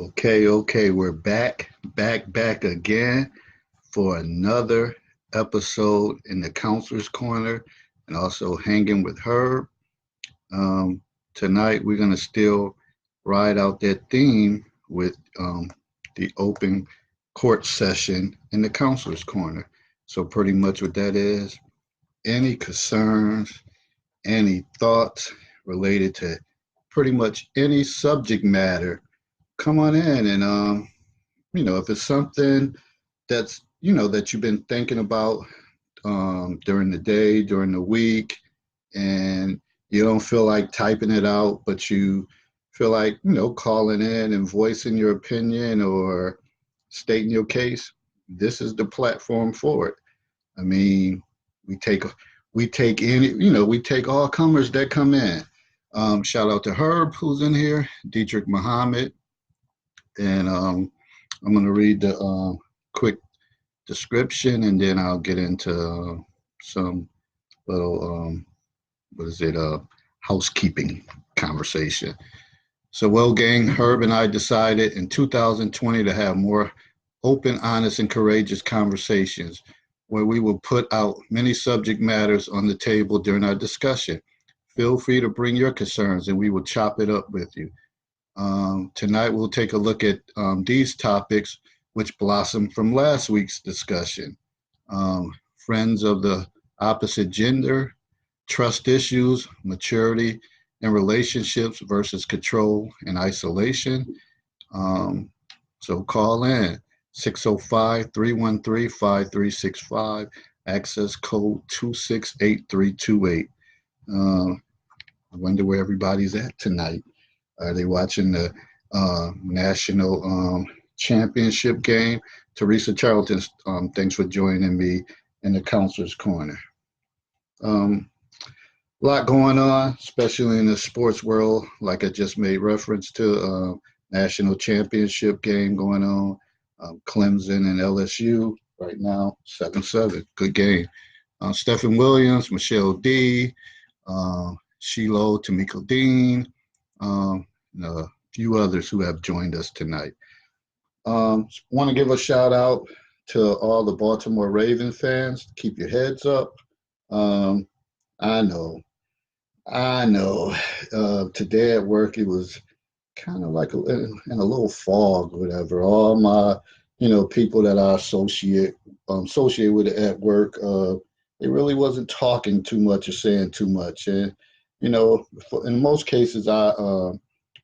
Okay, we're back again for another episode in the Counselor's Corner and also hanging with Herb. Um, Tonight, we're going to still ride out that theme with the open court session in the Counselor's Corner. So, pretty much what that is, any concerns, any thoughts related to pretty much any subject matter, come on in and if it's something that you've been thinking about during the day, during the week, and you don't feel like typing it out, but you feel like, calling in and voicing your opinion or stating your case, this is the platform for it. I mean, we take we take all comers that come in. Shout out to Herb, who's in here, Dietrich Muhammad, and I'm going to read the quick description, and then I'll get into some little housekeeping conversation. So, well, gang, Herb and I decided in 2020 to have more open, honest, and courageous conversations where we will put out many subject matters on the table during our discussion. Feel free to bring your concerns, and we will chop it up with you. Tonight, we'll take a look at these topics which blossomed from last week's discussion. Friends of the opposite gender, trust issues, maturity and relationships versus control and isolation. So call in 605-313-5365, access code 268328. I wonder where everybody's at tonight. Are they watching the national championship game? Teresa Charlton, thanks for joining me in the Counselor's Corner. A lot going on, especially in the sports world, like I just made reference to. National championship game going on. Clemson and LSU right now, 7-7. Good game. Stephen Williams, Michelle D., Shiloh, Tamiko Dean, and a few others who have joined us tonight. Want to give a shout out to all the Baltimore Ravens fans. Keep your heads up. I know. Today at work, it was kind of like in a little fog, whatever. All my, people that I associate with at work, they really wasn't talking too much or saying too much. And, in most cases, I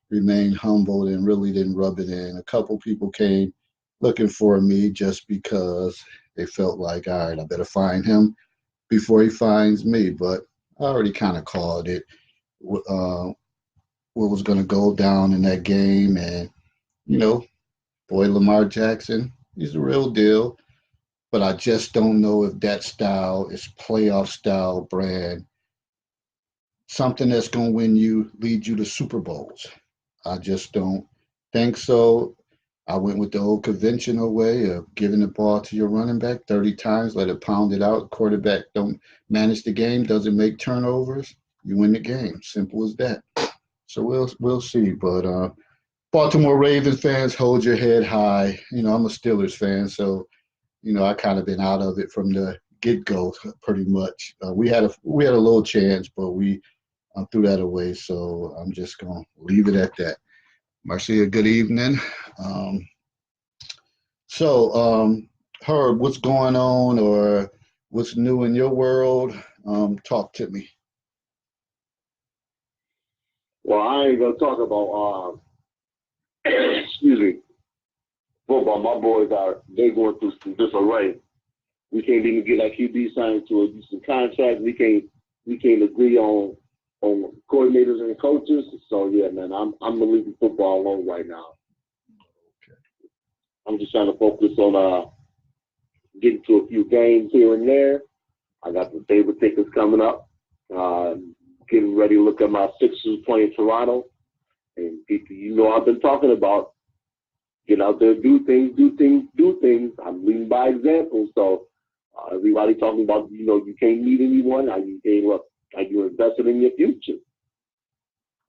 remained humbled and really didn't rub it in. A couple people came looking for me just because they felt like, all right, I better find him before he finds me. But I already kind of called it, what was going to go down in that game. And, boy, Lamar Jackson, he's the real deal. But I just don't know if that style is playoff style brand, something that's going to lead you to Super Bowls. I just don't think so. I went with the old conventional way of giving the ball to your running back 30 times, let it pound it out. Quarterback don't manage the game, doesn't make turnovers. You win the game. Simple as that. So we'll see. But Baltimore Ravens fans, hold your head high. I'm a Steelers fan, so I kind of been out of it from the get-go pretty much. We had a little chance, but we threw that away. So I'm just gonna leave it at that. Marcia, good evening. Herb, what's going on or what's new in your world? Talk to me. Well, I ain't gonna talk about excuse me, football. My boys they going through some disarray. We can't even get like QB signed to a decent contract. We can't agree on coordinators and coaches. So yeah, man, I'm leaving football alone right now. Okay. I'm just trying to focus on getting to a few games here and there. I got the favorite tickets coming up. Getting ready to look at my Sixers playing Toronto. And people, I've been talking about get out there, do things. I'm leading by example. So everybody talking about, you can't meet anyone. Are you invested in your future?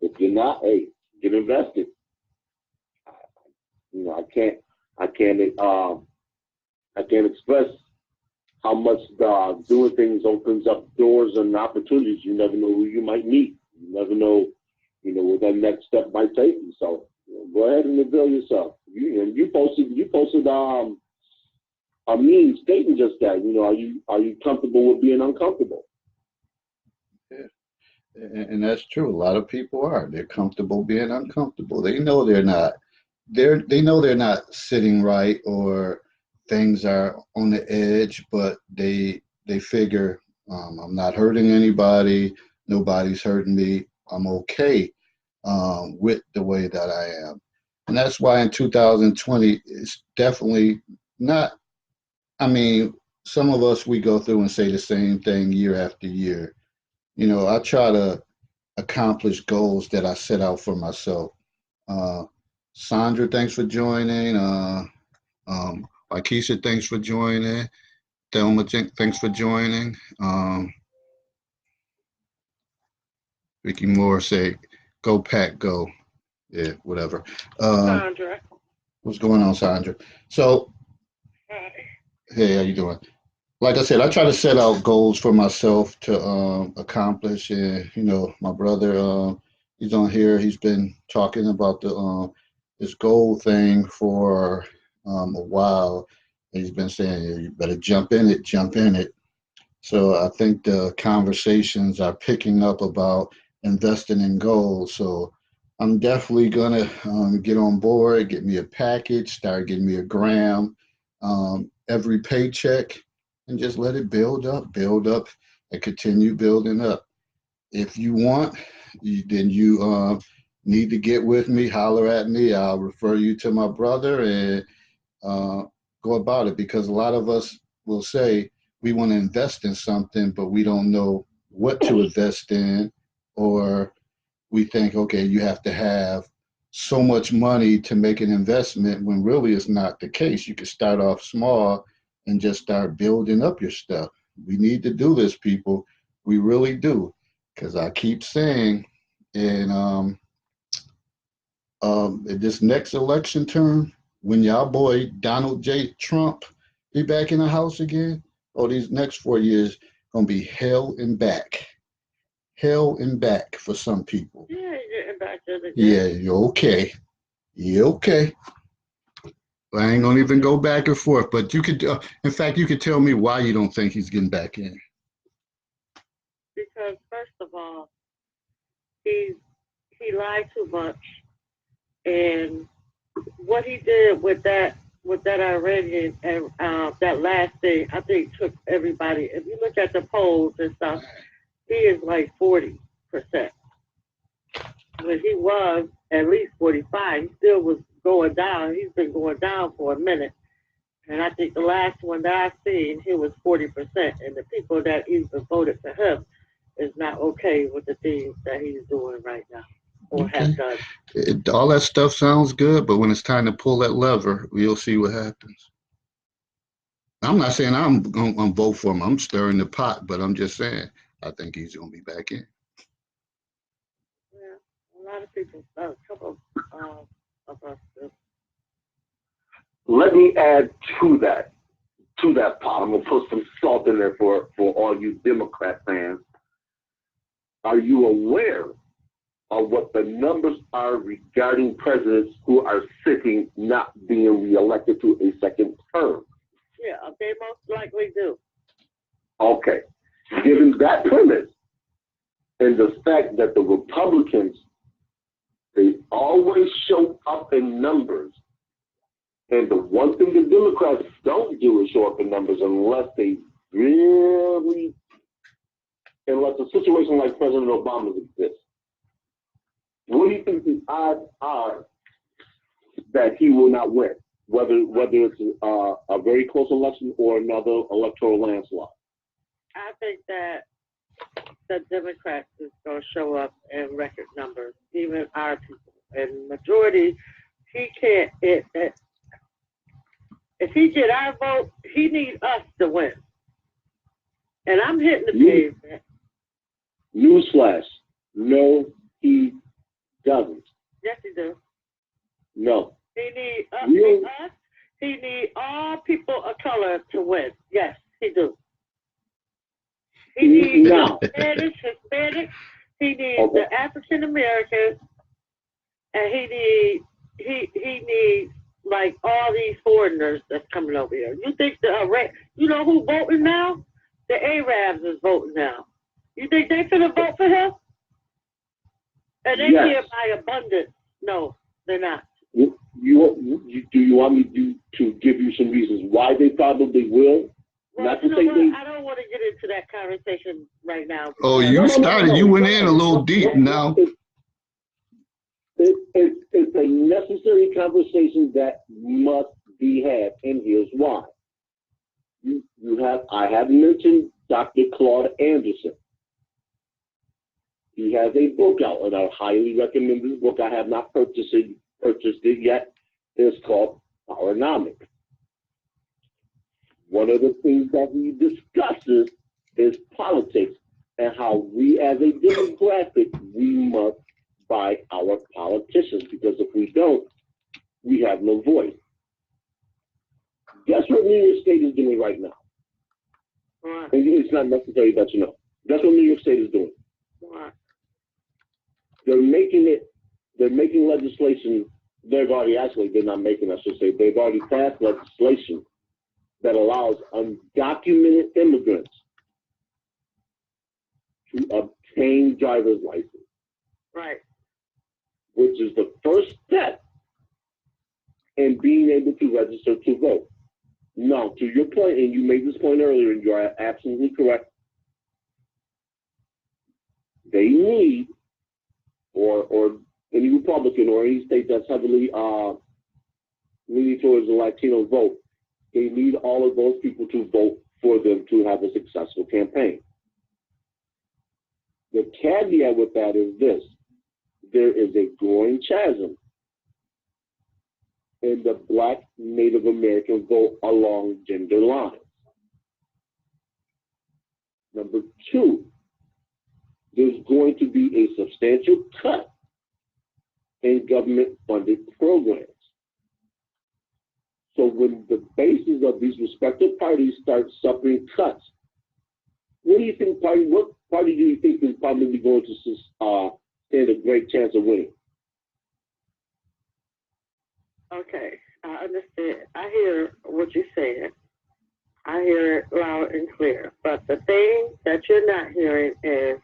If you're not, hey, get invested. know, I can't express how much doing things opens up doors and opportunities. You never know who you might meet. You never know, where that next step might take you. So go ahead and avail yourself. You posted a meme stating just that. Are you comfortable with being uncomfortable? Yeah. And that's true. A lot of people are. They're comfortable being uncomfortable. They know they're not. They know they're not sitting right or things are on the edge, but they figure I'm not hurting anybody. Nobody's hurting me. I'm okay with the way that I am. And that's why in 2020, it's definitely not. I mean, some of us, we go through and say the same thing year after year. I try to accomplish goals that I set out for myself. Uh, Sandra, thanks for joining. Aikisha, thanks for joining. Thelma, thanks for joining. Vicky Moore say, "Go Pack, go." Yeah, whatever. Sandra. What's going on, Sandra? So, Hi. hey, how you doing? Like I said, I try to set out goals for myself to accomplish. And my brother, he's on here. He's been talking about the this goal thing for a while. He's been saying, "Yeah, you better jump in it, jump in it." So I think the conversations are picking up about investing in gold. So I'm definitely gonna get on board, get me a package, start getting me a gram every paycheck, and just let it build up, and continue building up. If you want, then you need to get with me, holler at me. I'll refer you to my brother and uh, go about it because a lot of us will say we want to invest in something, but we don't know what to invest in, or we think, okay, you have to have so much money to make an investment when really it's not the case. You can start off small and just start building up your stuff. We need to do this, people. We really do. Because I keep saying, in this next election term, when y'all boy Donald J. Trump be back in the House again, oh, these next 4 years gonna be hell and back for some people. Yeah, you're getting back to the Yeah, game. you're okay. You're okay. I ain't gonna even go back and forth. But you could, in fact, you could tell me why you don't think he's getting back in. Because first of all, he lied too much, and what he did with that Iranian and that last thing, I think took everybody. If you look at the polls and stuff, he is like 40%. When he was at least 45, he still was going down. He's been going down for a minute. And I think the last one that I've seen, he was 40%. And the people that even voted for him is not okay with the things that he's doing right now or Okay. have done. All that stuff sounds good, but when it's time to pull that lever, we'll see what happens. I'm not saying I'm gonna vote for him. I'm stirring the pot, but I'm just saying I think he's gonna be back in. Yeah, a lot of people, a couple of us do. Let me add to that pot. I'm gonna put some salt in there for all you Democrat fans. Are you aware of what the numbers are regarding presidents who are sitting not being reelected to a second term? Yeah, they most likely do. Okay. Given that premise and the fact that the Republicans, they always show up in numbers. And the one thing the Democrats don't do is show up in numbers unless a situation like President Obama's exists. What do you think the odds are that he will not win, whether it's a very close election or another electoral landslide? I think that the Democrats is going to show up in record numbers, even our people. And majority, he can't. If he get our vote, he need us to win. And I'm hitting the pavement. Newsflash: no, he doesn't. Yes, he do. No, He need Real, us. He need all people of color to win. Yes, he do. He needs now, Spanish, Hispanic. He needs okay. the African Americans, and he needs like all these foreigners that's coming over here. You think you know who voting now? The Arabs is voting now. You think they finna vote for him? And they Yes. here by abundance. No, they're not. Do you want me to give you some reasons why they probably will? Well, Not to you know say what? they. I don't want to get into that conversation right now. Oh, because- you started. You went in a little deep now. It's a necessary conversation that must be had, and here's why. I have mentioned Dr. Claude Anderson. He has a book out, and I highly recommend this book. I have not purchased it yet. It's called Powernomics. One of the things that he discusses is politics and how we as a demographic, we must buy our politicians, because if we don't, we have no voice. Guess what New York State is doing right now? Right. And it's not necessary that you know. That's what New York State is doing. Right. They're making legislation. They're not making, I should say, they've already passed legislation that allows undocumented immigrants to obtain driver's license, Right. which is the first step in being able to register to vote. Now, to your point, and you made this point earlier, and you are absolutely correct, they need, or any Republican or any state that's heavily leaning towards the Latino vote, they need all of those people to vote for them to have a successful campaign. The caveat with that is this: there is a growing chasm in the Black Native American vote along gender lines. Number two, there's going to be a substantial cut in government-funded programs. So when the bases of these respective parties start suffering cuts, what party do you think is probably going to stand a great chance of winning? Okay, I understand. I hear what you're saying. I hear it loud and clear. But the thing that you're not hearing is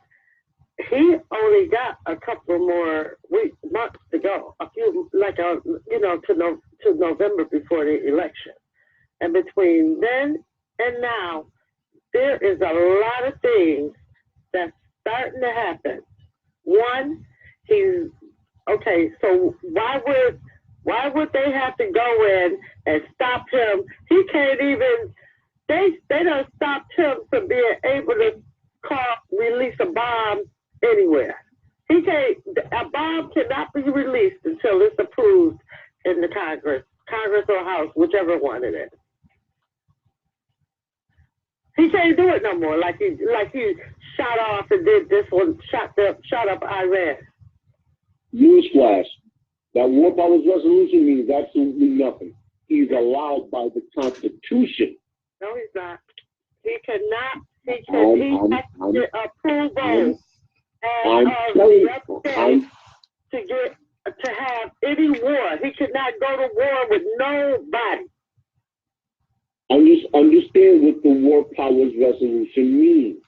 he only got a couple more months to go. A few, to November before the election. And between then and now, there is a lot of things that's starting to happen. One, so why would they have to go in and stop him? He can't even, they done stopped him from being able to release a bomb anywhere. A bomb cannot be released until it's approved in the Congress or House, whichever one it is. He can't do it no more like he shot off and did this one, shot up Iran. Newsflash. That war powers resolution means absolutely nothing. He's allowed by the Constitution. No, he's not. He cannot. He has to get approval to have any war. He cannot go to war with nobody. Understand what the war powers resolution means.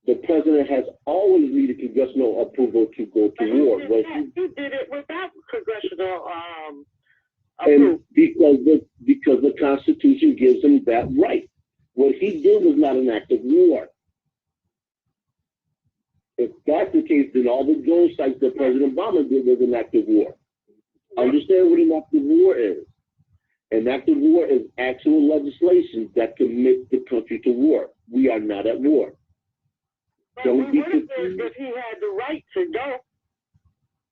The president has always needed congressional approval to go to war. He did it without congressional and approval. because the Constitution gives him that right. What he did was not an act of war. If that's the case, then all the drone sites that President Obama did was an act of war. Understand what an act of war is. An act of war is actual legislation that commits the country to war. We are not at war. Don't be confused. If he had the right to go.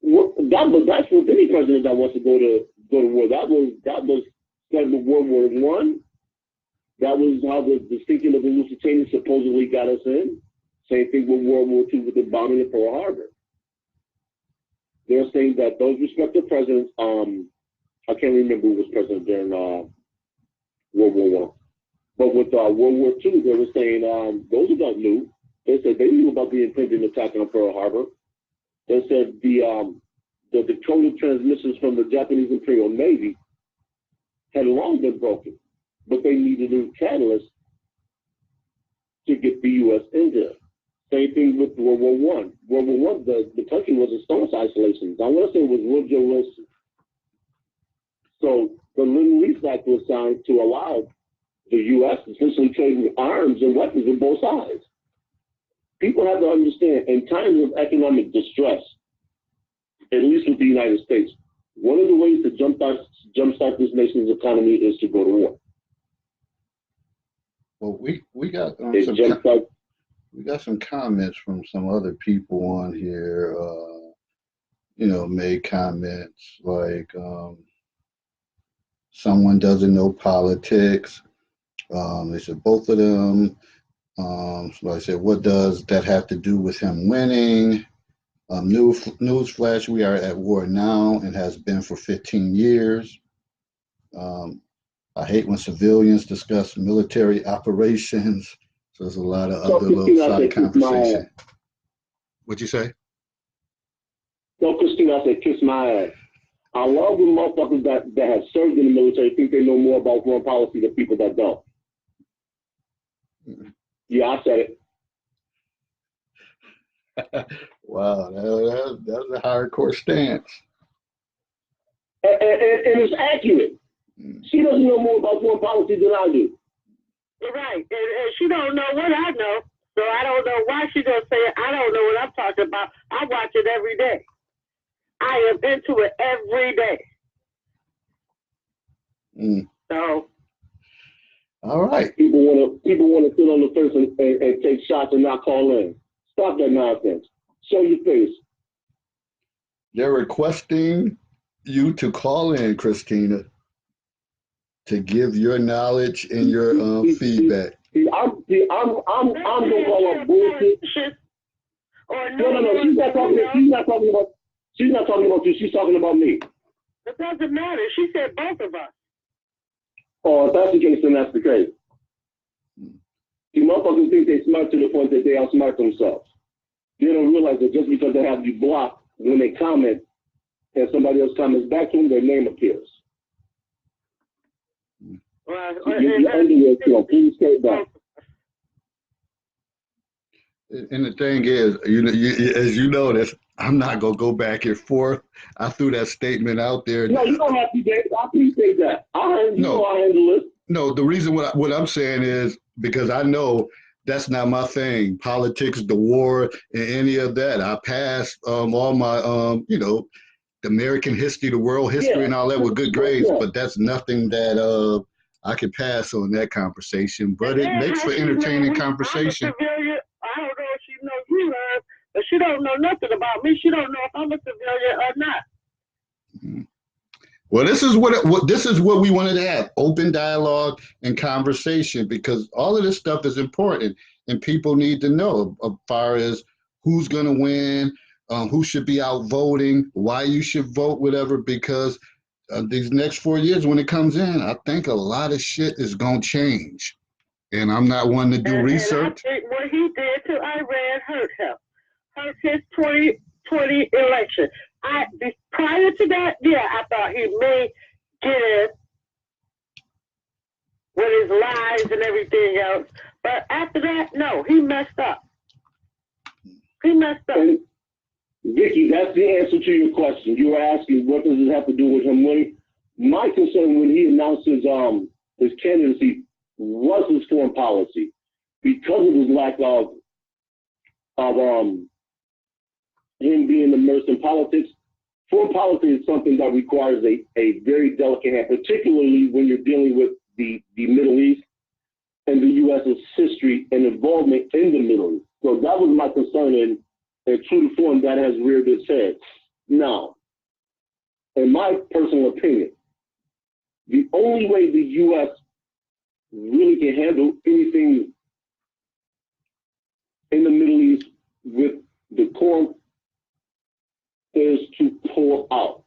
Well, that's what any president that wants to go to war. That was starting with World War I. That was how the sinking of the Lusitania supposedly got us in. Same thing with World War II with the bombing of Pearl Harbor. They're saying that those respective presidents I can't remember who was president during World War One. But with World War Two, they were saying Roosevelt knew. They said they knew about the impending attack on Pearl Harbor. They said the decoded transmissions from the Japanese Imperial Navy had long been broken, but they needed a new catalyst to get the U.S. in there. Same thing with World War One. World War One, the country was in staunch isolation. I want to say it was Woodrow Wilson. So the Lend-Lease Act was signed to allow the U.S. essentially trading arms and weapons on both sides. People have to understand, in times of economic distress, at least with the United States, one of the ways to jumpstart this nation's economy is to go to war. Well, we got we got some comments from some other people on here. Made comments like someone doesn't know politics. They said both of them. Somebody said, what does that have to do with him winning? Newsflash, we are at war now and has been for 15 years. I hate when civilians discuss military operations. So there's a lot of other little side conversation. What'd you say? So Christina, I said, kiss my ass. I love when motherfuckers that have served in the military think they know more about foreign policy than people that don't. Yeah, I said it. Wow, that's a hardcore stance. And it's accurate. She doesn't know more about foreign policy than I do. Right, and she don't know what I know, so I don't know why she gonna say I don't know what I'm talking about. I watch it every day. I am into it every day. So. All right. People want to sit on the fence and take shots and not call in. Stop that nonsense. Show your face. They're requesting you to call in, Christina, to give your knowledge and your feedback. I'm gonna call up bullshit. No. She's not talking about you. She's talking about me. It doesn't matter. She said both of us. Oh, if that's the case, then that's the case. The motherfuckers think they're smart to the point that they outsmart themselves. They don't realize that just because they have you blocked, when they comment and somebody else comments back to them, their name appears. Well, please stay back. And the thing is, as you notice, I'm not gonna go back and forth. I threw that statement out there. No, you don't have to, Dave. I appreciate that. I handle it. No, the reason what I'm saying is because I know that's not my thing. Politics, the war, and any of that. I passed all my the American history, the world history, and all that with good grades. But that's nothing that I could pass on that conversation. But it makes for entertaining conversation. I don't know if she knows you, but she don't know nothing about me. She don't know if I'm a civilian or not. Mm-hmm. Well, this is what we wanted to have: open dialogue and conversation, because all of this stuff is important, and people need to know as far as who's going to win, who should be out voting, why you should vote, whatever. Because these next 4 years, when it comes in, I think a lot of shit is going to change. And I'm not one to do research. And I think what he did to Iran hurt him. Hurt his 2020 election. Prior to that, I thought he may get it with his lies and everything else. But after that, no, he messed up. And Vicky, that's the answer to your question. You were asking, what does it have to do with him winning? My concern when he announced his candidacy was his foreign policy, because of his lack of him being immersed in politics. Foreign policy is something that requires a very delicate hand, particularly when you're dealing with the Middle East and the U.S.'s history and involvement in the Middle East. So that was my concern, and true to form, that has reared its head. Now, in my personal opinion, the only way the U.S. really can handle anything in the Middle East with the core is to pull out.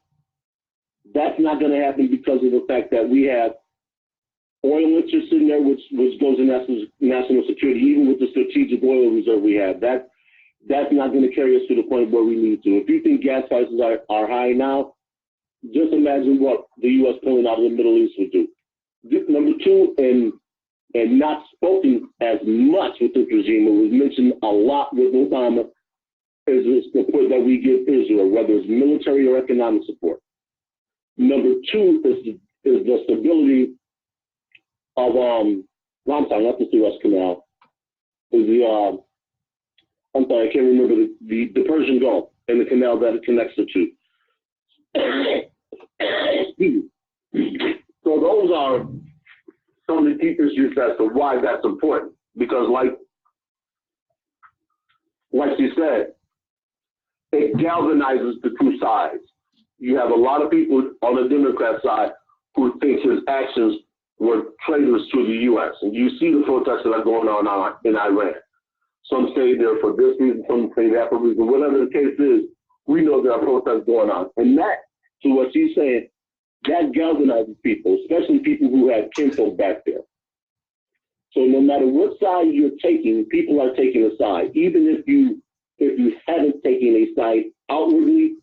That's not going to happen because of the fact that we have oil interests in there, which goes in national security, even with the strategic oil reserve we have. That's not going to carry us to the point where we need to. If you think gas prices are high now, just imagine what the U.S. pulling out of the Middle East would do. Number two, and not spoken as much with this regime, it was mentioned a lot with Obama, is the support that we give Israel, whether it's military or economic support. Number two is the stability of I'm sorry, not the Suez Canal. Is the I'm sorry, I can't remember the Persian Gulf and the canal that it connects the two. So those are some of the deep issues as to why that's important. Because like you said, it galvanizes the two sides. You have a lot of people on the Democrat side who think his actions were traitors to the U.S. And you see the protests that are going on in Iran. Some say they're for this reason, some say that for reason. Whatever the case is, we know there are protests going on. And that, to what she's saying, that galvanizes people, especially people who have kinfolk back there. So no matter what side you're taking, people are taking a side. Even if you haven't taken a side outwardly,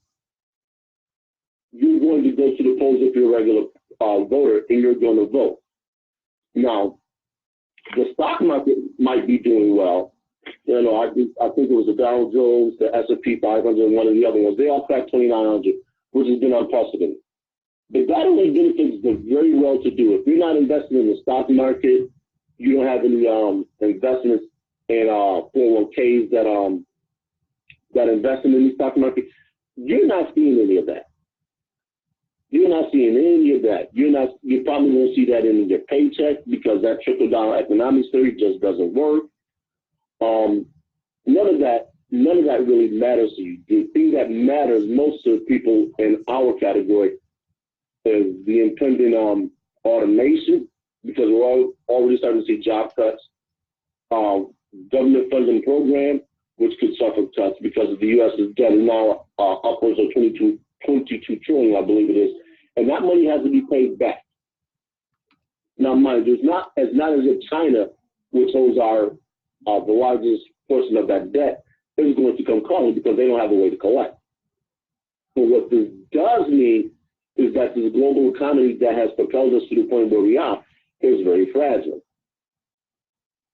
you're going to go to the polls if you're a regular voter and you're going to vote. Now, the stock market might be doing well. You know, I think it was the Dow Jones, the S&P 500, and one of the other ones. They all cracked 2,900, which has been unprecedented. But that only benefits the very well-to-do. If you're not investing in the stock market, you don't have any investments in 401ks that invest in the stock market, you're not seeing any of that. You're not seeing any of that. You probably won't see that in your paycheck because that trickle-down economics theory just doesn't work. None of that really matters to you. The thing that matters most to people in our category is the impending automation, because we're already starting to see job cuts, government funding program, which could suffer cuts because the U.S. is getting now upwards of 22 trillion, I believe it is, and that money has to be paid back. Now, mind you, it's not as if China, which holds the largest portion of that debt, is going to come calling because they don't have a way to collect. But what this does mean is that this global economy that has propelled us to the point where we are is very fragile.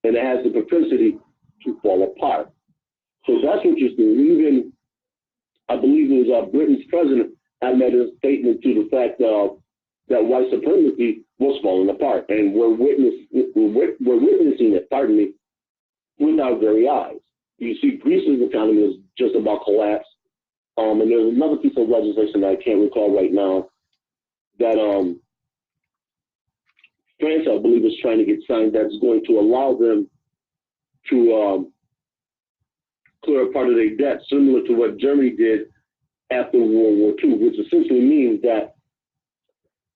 And it has the propensity to fall apart. So that's interesting. Even, I believe it was Britain's president had made a statement to the fact that white supremacy was falling apart. And we're witnessing it, pardon me, with our very eyes. You see, Greece's economy is just about collapse. And there's another piece of legislation that I can't recall right now that France, I believe, is trying to get signed that's going to allow them to clear a part of their debt, similar to what Germany did after World War II, which essentially means that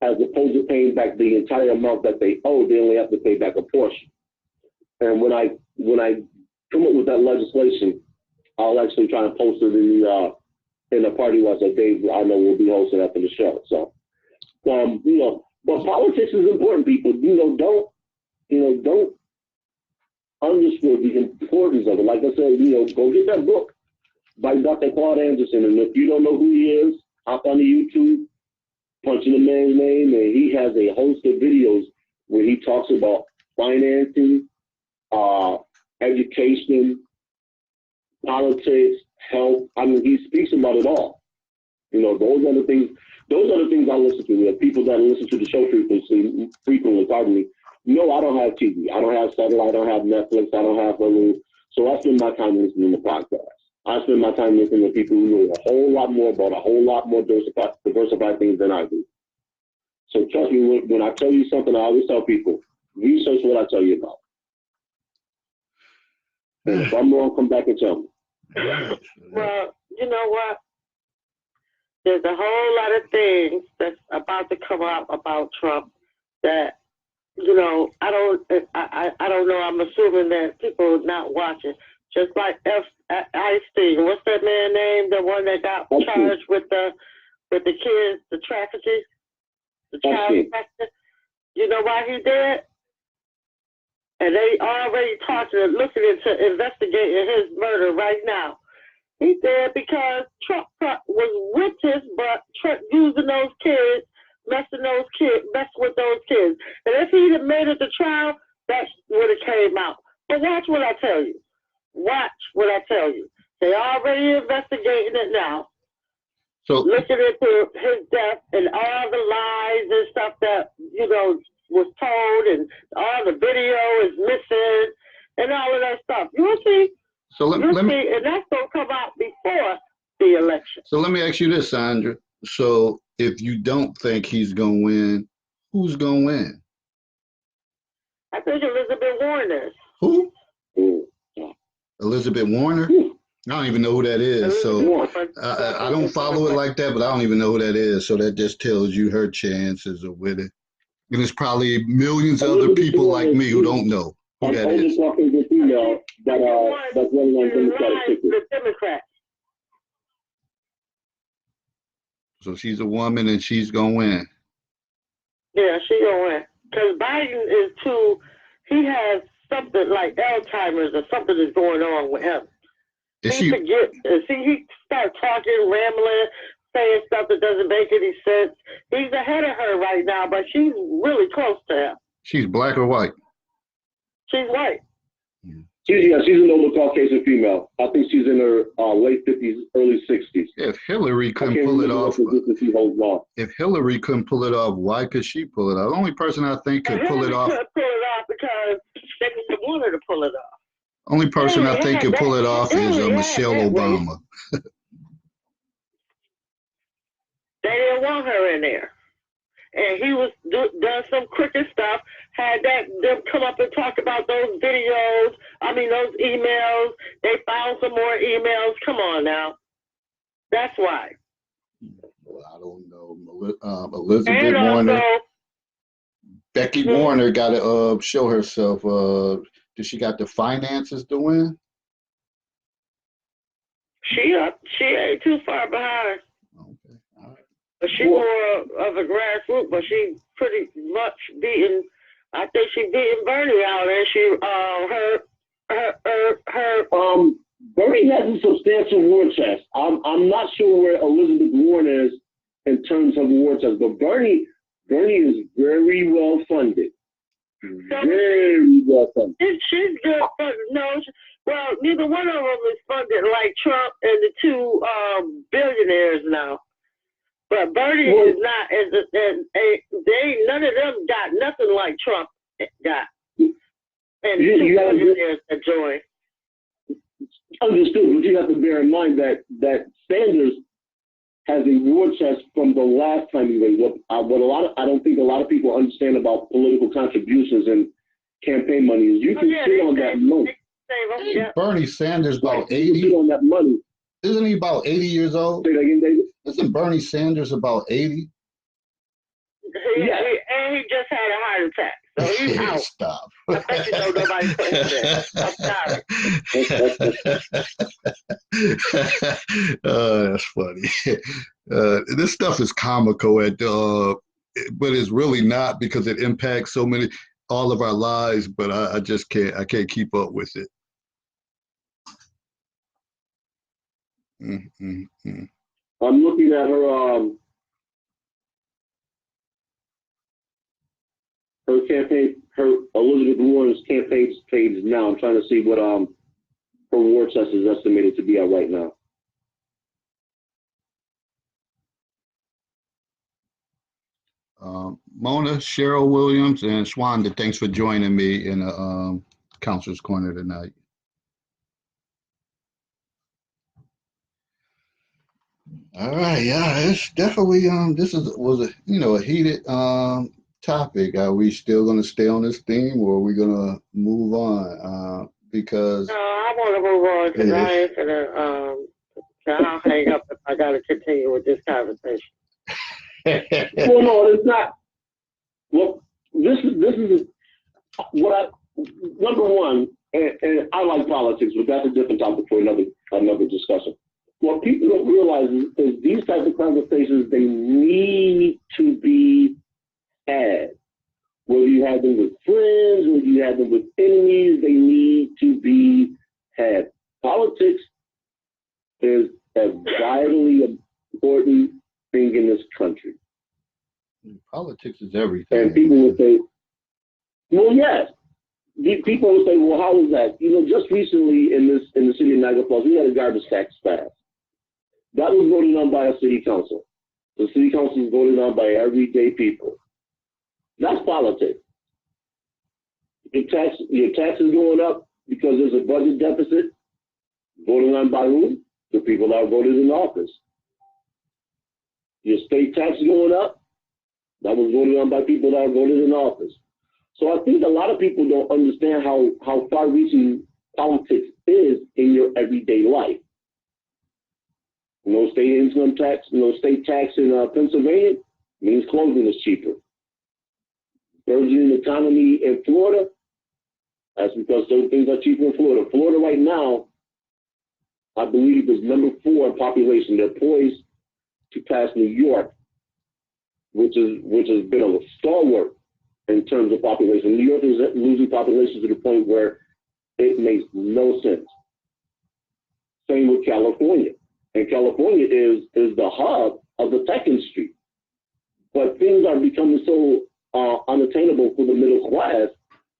as opposed to paying back the entire amount that they owe, they only have to pay back a portion. And when I come up with that legislation, I'll actually try and post it in the party watch that Dave I know will be hosting after the show. So, but politics is important, people. Don't underscore the importance of it. Like I said, go get that book by Dr. Claude Anderson, and if you don't know who he is, hop on the YouTube, punch in the man's name, and he has a host of videos where he talks about financing, education, politics, health. I mean, he speaks about it all. Those are the things I listen to. The people that listen to the show frequently, pardon me. No, I don't have TV. I don't have satellite. I don't have Netflix. I don't have Hulu. So I spend my time listening to podcasts. I spend my time listening to people who know a whole lot more about a whole lot more diversified things than I do. So trust me, when I tell you something, I always tell people, research what I tell you about. And if I'm wrong, come back and tell me. Well, you know what? There's a whole lot of things that's about to come up about Trump that, I don't know. I'm assuming that people are not watching. Just like Epstein, what's that man name? The one that got charged with the with the kids, the trafficking, the child trafficking. You know why he did? And they already looking into investigating his murder right now. He did because Trump was with his butt, using those kids, messing with those kids. And if he'd have made it to trial, that would have came out. But watch what I tell you. Watch what I tell you. They already investigating it now. So looking into his death and all the lies and stuff that, was told, and all the video is missing and all of that stuff. You'll see. So let me, and that's going to come out before the election. So let me ask you this, Sandra. So if you don't think he's going to win, who's going to win? I think Elizabeth Warren is. Who? Elizabeth Warner? I don't even know who that is. So I don't follow it like that, but I don't even know who that is. So that just tells you her chances of winning. And there's probably millions of other people like me who don't know who that is. That's running on the Democrats. So she's a woman and she's going to win. Yeah, she's going to win. Because Biden is he has something like Alzheimer's or something is going on with him. He starts talking, rambling, saying stuff that doesn't make any sense. He's ahead of her right now, but she's really close to him. She's black or white? She's white. She's an older Caucasian female. I think she's in her late 50s, early 60s. If Hillary couldn't pull it off, why could she pull it off? The only person I think could pull it off. Pull it off because they didn't want her to pull it off. Only person I think could pull it off is Michelle Obama. They didn't want her in there. And he was done some crooked stuff, had them come up and talk about those videos, those emails. They found some more emails. Come on now. That's why. Well, I don't know. Elizabeth Warner. Becky Warner got to show herself. Does she got the finances to win? She ain't too far behind. Okay, all right. But she more of a grassroots, but she pretty much I think she beating Bernie out, and she Bernie has a substantial war chest. I'm not sure where Elizabeth Warren is in terms of war chest, but Bernie is very well funded. Very well funded. She's good, but neither one of them is funded like Trump and the two billionaires now. But Bernie is not, none of them got nothing like Trump got. And the two billionaires that joined. Understood, but you have to bear in mind that Sanders has a war chest from the last time he was. I don't think a lot of people understand about political contributions and campaign money is you can sit on that money. Bernie Sanders about 80. Sit on that money. Isn't he about 80 years old? Say that again, David. Isn't Bernie Sanders about 80? And he just had a heart attack. So he's out. Stop. I bet you know nobody said that. I'm sorry. That's funny. This stuff is comical but it's really not because it impacts all of our lives, but I just can't. I can't keep up with it. I'm looking at her campaign, her Elizabeth Warren's campaign page now. I'm trying to see what her war chest is estimated to be at right now. Mona, Cheryl Williams, and Shwanda, thanks for joining me in the Counselor's Corner tonight. All right, yeah, it's definitely this was a heated topic. Are we still going to stay on this theme, or are we going to move on? Because I want to move on because I ain't gonna I'll hang up if I got to continue with this conversation. Well, no, it's not. Well, this is what number one, and I like politics, but that's a different topic for another discussion. what people don't realize is these types of conversations, they need to be had. Whether you have them with friends, whether you have them with enemies, they need to be had. Politics is a vitally important thing in this country. Politics is everything. And people will say, well, yes. People will say, well, how is that? You know, just recently in the city of Niagara Falls, we had a garbage tax passed. That was voted on by a city council. The city council is voted on by everyday people. That's politics. Your taxes going up because there's a budget deficit, voted on by who? The people that are voted in office. Your state tax going up, that was voted on by people that are voted in office. So I think a lot of people don't understand how far-reaching politics is in your everyday life. No state income tax, no state tax in Pennsylvania means clothing is cheaper. Burgeoning economy in Florida, that's because certain things are cheaper in Florida. Florida right now, I believe, is number 4 in population. They're poised to pass New York, which has been a stalwart in terms of population. New York is losing population to the point where it makes no sense. Same with California. And California is the hub of the tech industry. But things are becoming so unattainable for the middle class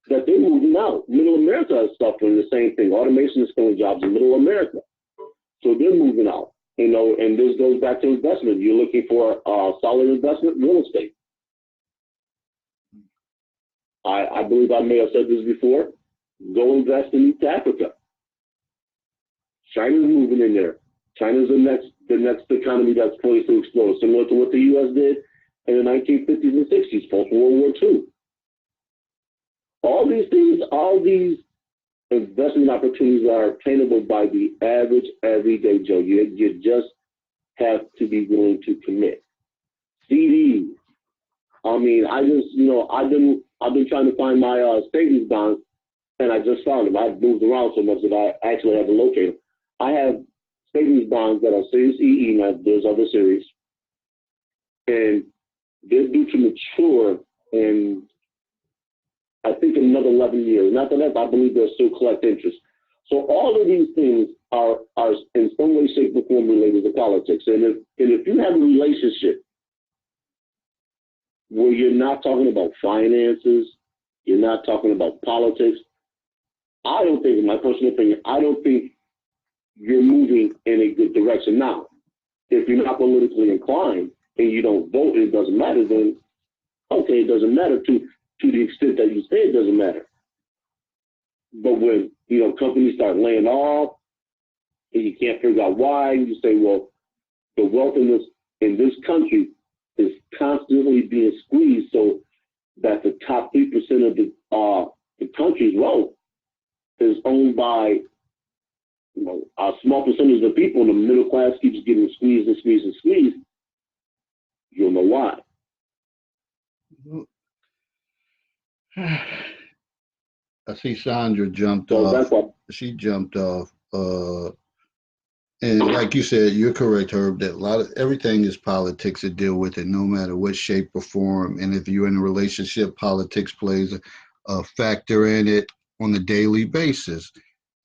that they're moving out. Middle America is suffering the same thing. Automation is killing jobs in middle America. So they're moving out. You know, and this goes back to investment. You're looking for solid investment, real estate. I believe I may have said this before. Go invest in East Africa. China's moving in there. China's the next economy that's poised to explode, similar to what the U.S. did in the 1950s and 60s, post-World War II. All these things, all these investment opportunities are obtainable by the average, everyday Joe. You just have to be willing to commit. CDs. I mean, I've been trying to find my savings bonds, and I just found them. I've moved around so much that I actually have to locate them. I have savings bonds that are Series EE. Now there's other series, and they're due to mature in, I think, another 11 years. And after that, I believe they'll still collect interest. So all of these things are in some way, shape, or form related to politics. And if you have a relationship where you're not talking about finances, you're not talking about politics, I don't think, in my personal opinion, I don't think you're moving in a good direction. Now, if you're not politically inclined and you don't vote, it doesn't matter, then okay, it doesn't matter to the extent that you say it doesn't matter. But when, companies start laying off and you can't figure out why, you say, well, the wealth in this country is constantly being squeezed so that the top 3% of the country's wealth is owned by a small percentage of the people, and the middle class keeps getting squeezed and squeezed and squeezed. You'll know why. I see Sandra jumped off. She jumped off. And like you said, you're correct, Herb, that everything is politics to deal with it, no matter what shape or form. And if you're in a relationship, politics plays a factor in it on a daily basis.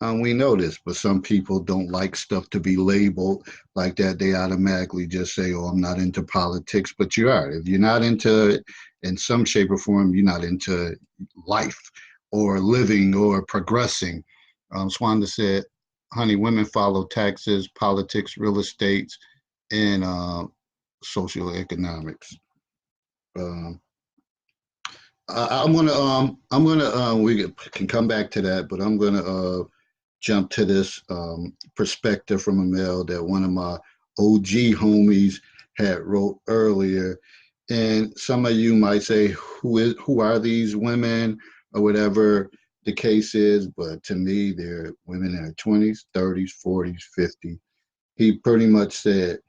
We know this, but some people don't like stuff to be labeled like that. They automatically just say, oh, I'm not into politics, but you are. If you're not into it in some shape or form, you're not into life or living or progressing. Swanda said, honey, women follow taxes, politics, real estate, and social economics. We can come back to that, but I'm gonna jump to this perspective from a male that one of my OG homies had wrote earlier. And some of you might say, who are these women or whatever the case is, but to me, they're women in their 20s, 30s, 40s, 50s. He pretty much said,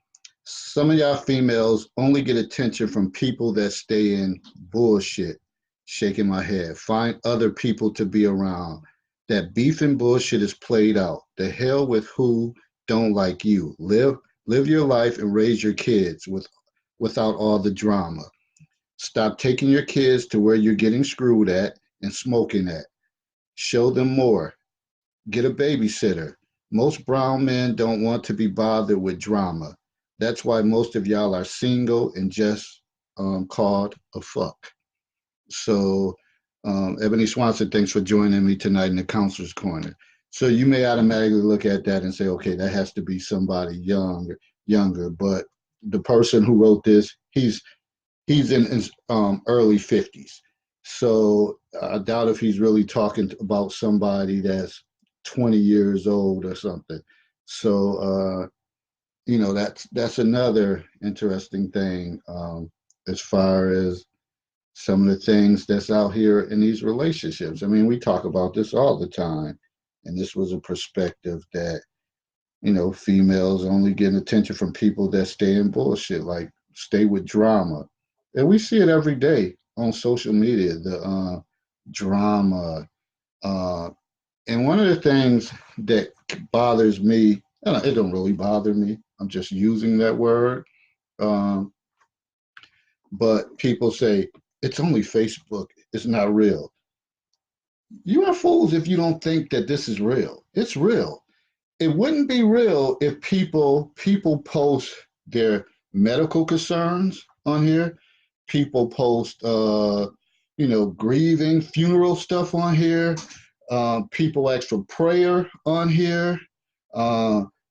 some of y'all females only get attention from people that stay in bullshit. Shaking my head. Find other people to be around. That beef and bullshit is played out. The hell with who don't like you. Live your life and raise your kids without all the drama. Stop taking your kids to where you're getting screwed at and smoking at. Show them more. Get a babysitter. Most brown men don't want to be bothered with drama. That's why most of y'all are single and just called a fuck. So, Ebony Swanson, thanks for joining me tonight in the Counselor's Corner. So you may automatically look at that and say, okay, that has to be somebody younger. But the person who wrote this, he's in his early 50s. So I doubt if he's really talking about somebody that's 20 years old or something. So, that's another interesting thing as far as some of the things that's out here in these relationships. I mean, we talk about this all the time. And this was a perspective that, females only getting attention from people that stay in bullshit, like stay with drama. And we see it every day on social media, the drama. And one of the things that bothers me, and it don't really bother me, I'm just using that word, but people say, it's only Facebook, it's not real. You are fools if you don't think that this is real. It's real. It wouldn't be real if people post their medical concerns on here. People post grieving, funeral stuff on here. People ask for prayer on here.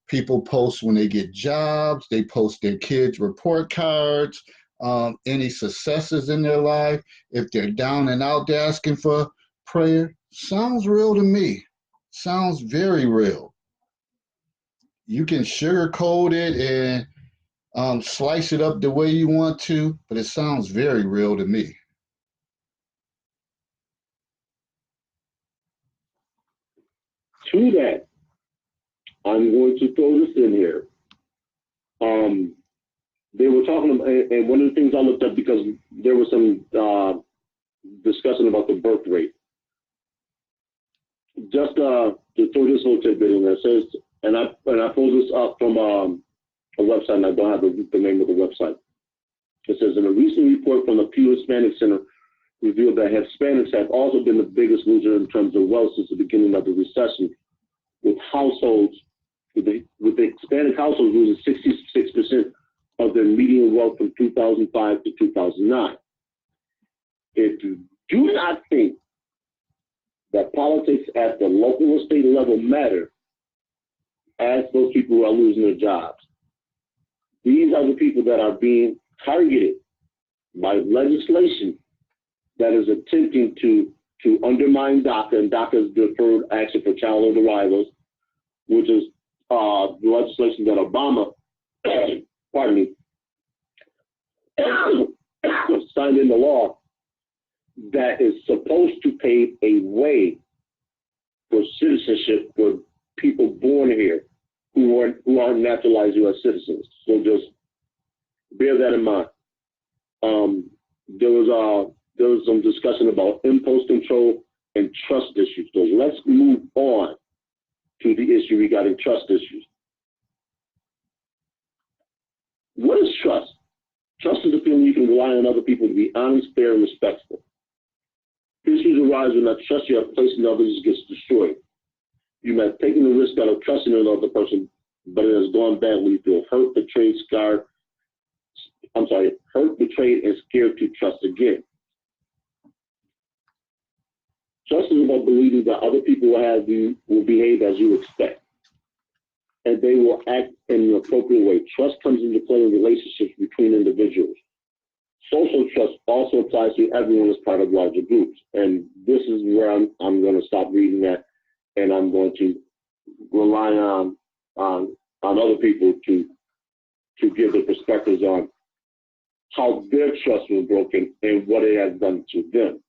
People post when they get jobs. They post their kids' report cards, any successes in their life. If they're down and out, they're asking for prayer. Sounds real to me. Sounds very real. You can sugarcoat it and slice it up the way you want to, but it sounds very real to me. To that, I'm going to throw this in here. They were talking about, and one of the things I looked up, because there was some discussion about the birth rate. Just to throw this little tidbit in there, it says, and I pulled this up from a website, and I don't have the name of the website. It says, in a recent report from the Pew Hispanic Center, revealed that Hispanics have also been the biggest loser in terms of wealth since the beginning of the recession, with the Hispanic households losing 66% of their median wealth from 2005 to 2009. If you do not think that politics at the local or state level matter, ask those people who are losing their jobs. These are the people that are being targeted by legislation that is attempting to undermine DACA, and DACA's Deferred Action for Childhood Arrivals, which is the legislation that Obama, pardon me, signed into law, that is supposed to pave a way for citizenship for people born here who are naturalized U.S. citizens. So just bear that in mind. There was some discussion about impulse control and trust issues. So let's move on to the issue regarding trust issues. What is trust? Trust is the feeling you can rely on other people to be honest, fair, and respectful. Issues arise when that trust you have placed in others gets destroyed. You may have taken the risk out of trusting another person, but it has gone badly. You feel hurt, betrayed, and scared to trust again. Trust is about believing that other people will behave as you expect, and they will act in an appropriate way. Trust comes into play in relationships between individuals. Social trust also applies to everyone as part of larger groups. And this is where I'm going to stop reading that, and I'm going to rely on other people to give their perspectives on how their trust was broken and what it has done to them.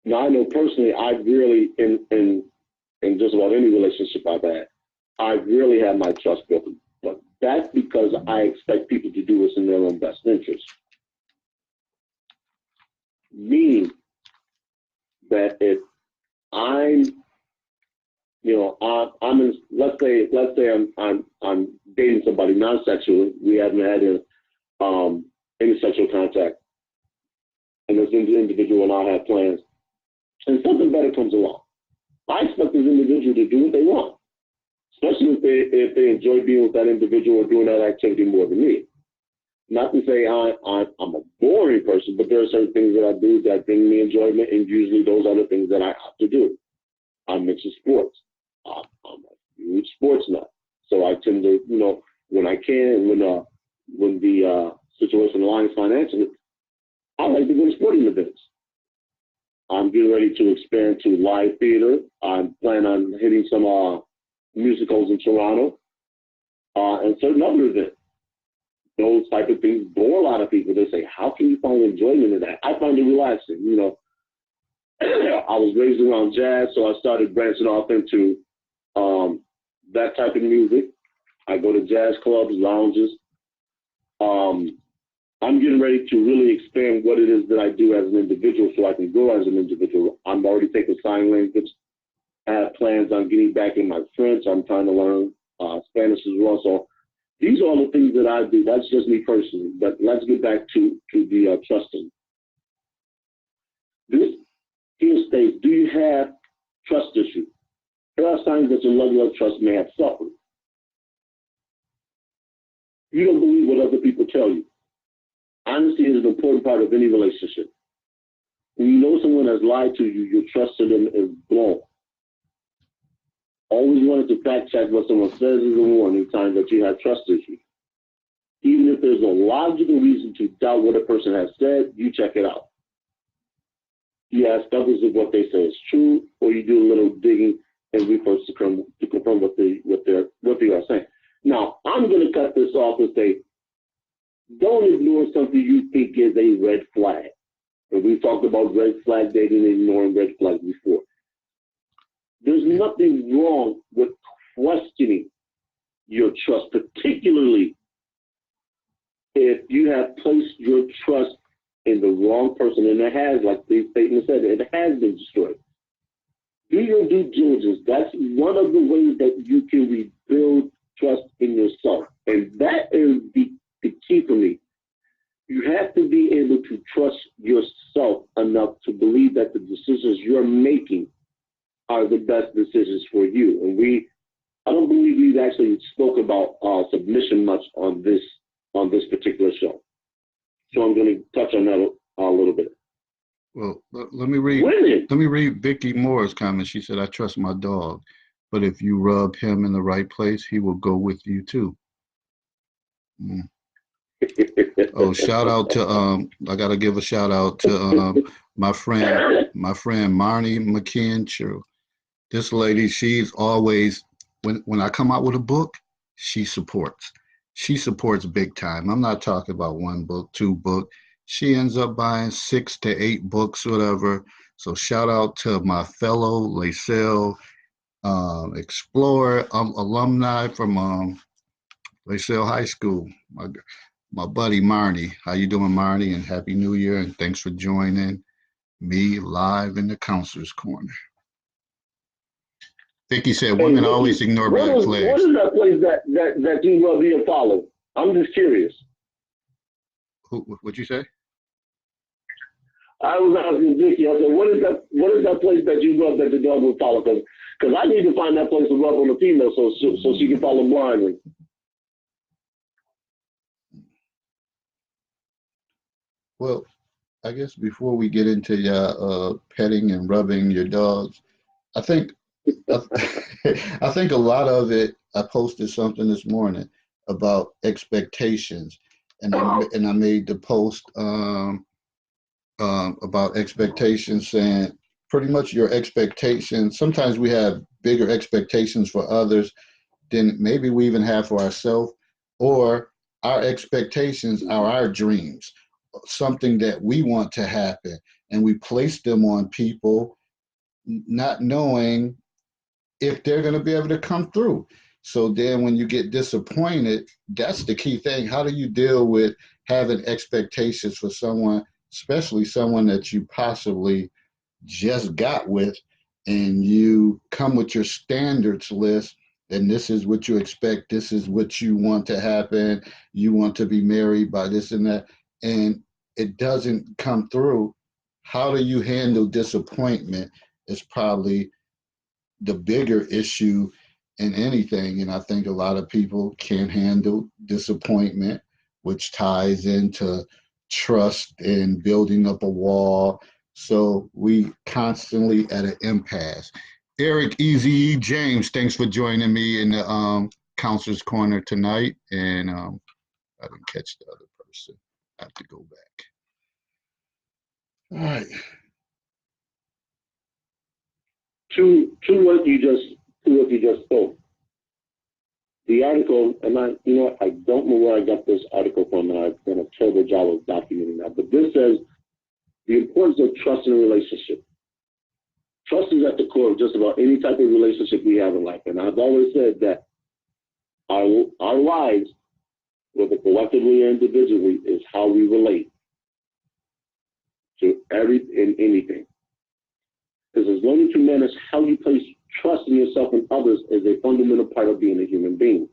Now, I know personally, I've really, in just about any relationship I've had, I've really had my trust broken. But that's because I expect people to do what's in their own best interest. Meaning that if I'm You know, I'm in, let's say I'm dating somebody non-sexually. We haven't had any sexual contact, and this individual and I have plans, and something better comes along. I expect this individual to do what they want, especially if they enjoy being with that individual or doing that activity more than me. Not to say I'm a boring person, but there are certain things that I do that bring me enjoyment, and usually those are the things that I have to do. I'm into sports. I'm a huge sports nut, so I tend to, you know, when I can, when the situation aligns financially, I like to go to sporting events. I'm getting ready to expand to live theater. I'm planning on hitting some musicals in Toronto and certain other events. Those type of things bore a lot of people. They say, how can you find enjoyment in that? I find it relaxing. You know, I was raised around jazz, so I started branching off into that type of music. I go to jazz clubs, lounges. I'm getting ready to really expand what it is that I do as an individual so I can grow as an individual. I'm already taking sign language. I have plans on getting back in my French. I'm trying to learn Spanish as well. So these are all the things that I do. That's just me personally. But let's get back to the trusting. This here states, do you have trust issues? There are signs that your level of trust may have suffered. You don't believe what other people tell you. Honesty is an important part of any relationship. When you know someone has lied to you, your trust in them is blown. Always wanted to fact check what someone says is a warning sign that you have trust issues. Even if there's a logical reason to doubt what a person has said, you check it out. You ask others if what they say is true, or you do a little digging and research to confirm what they are saying. Now, I'm going to cut this off and say, don't ignore something you think is a red flag. And we talked about red flag dating and ignoring red flags before. There's nothing wrong with questioning your trust, particularly if you have placed your trust in the wrong person, and it has, like the statement said, it has been destroyed. Do your due diligence. That's one of the ways that you can rebuild trust in yourself. And that is the key for me. You have to be able to trust yourself enough to believe that the decisions you're making are the best decisions for you. And I don't believe we've actually spoke about submission much on this particular show. So I'm going to touch on that a little bit. Well, let me read Vicky Moore's comment. She said, I trust my dog, but if you rub him in the right place, he will go with you too. Oh, shout out to I gotta give a shout out to my friend Marnie McKintrue. This lady, she's always, when I come out with a book, she supports. She supports big time. I'm not talking about one book, two books. She ends up buying 6 to 8 books, whatever. So shout out to my fellow LaSalle Explorer alumni from LaSalle High School. My buddy Marnie. How you doing, Marnie? And Happy New Year, and thanks for joining me live in the Counselor's Corner. Vicky said, women always ignore red flags. What is that place that you love being followed? I'm just curious. What'd you say? I was asking Vicky, I said, what is that place that you love that the dog will follow? Because I need to find that place to rub on the female so she can follow blindly. Well, I guess before we get into your petting and rubbing your dogs, I think I think a lot of it, I posted something this morning about expectations, and I made the post about expectations, saying pretty much your expectations. Sometimes we have bigger expectations for others than maybe we even have for ourselves, or our expectations are our dreams, something that we want to happen, and we place them on people not knowing if they're going to be able to come through. So then when you get disappointed, that's the key thing. How do you deal with having expectations for someone, especially someone that you possibly just got with, and you come with your standards list, and this is what you expect, this is what you want to happen, you want to be married by this and that, and it doesn't come through, how do you handle disappointment is probably the bigger issue in anything. And I think a lot of people can't handle disappointment, which ties into trust and building up a wall. So we constantly at an impasse. Eric Easy James, thanks for joining me in the Counselor's Corner tonight. And I didn't catch the other person. I have to go back. All right. To what you just spoke. The article, and I don't know where I got this article from, and I've done a terrible job of documenting that, but this says the importance of trust in a relationship. Trust is at the core of just about any type of relationship we have in life. And I've always said that our lives, whether collectively or individually, is how we relate to anything. Because as long as you manage how you place trust in yourself and others is a fundamental part of being a human being.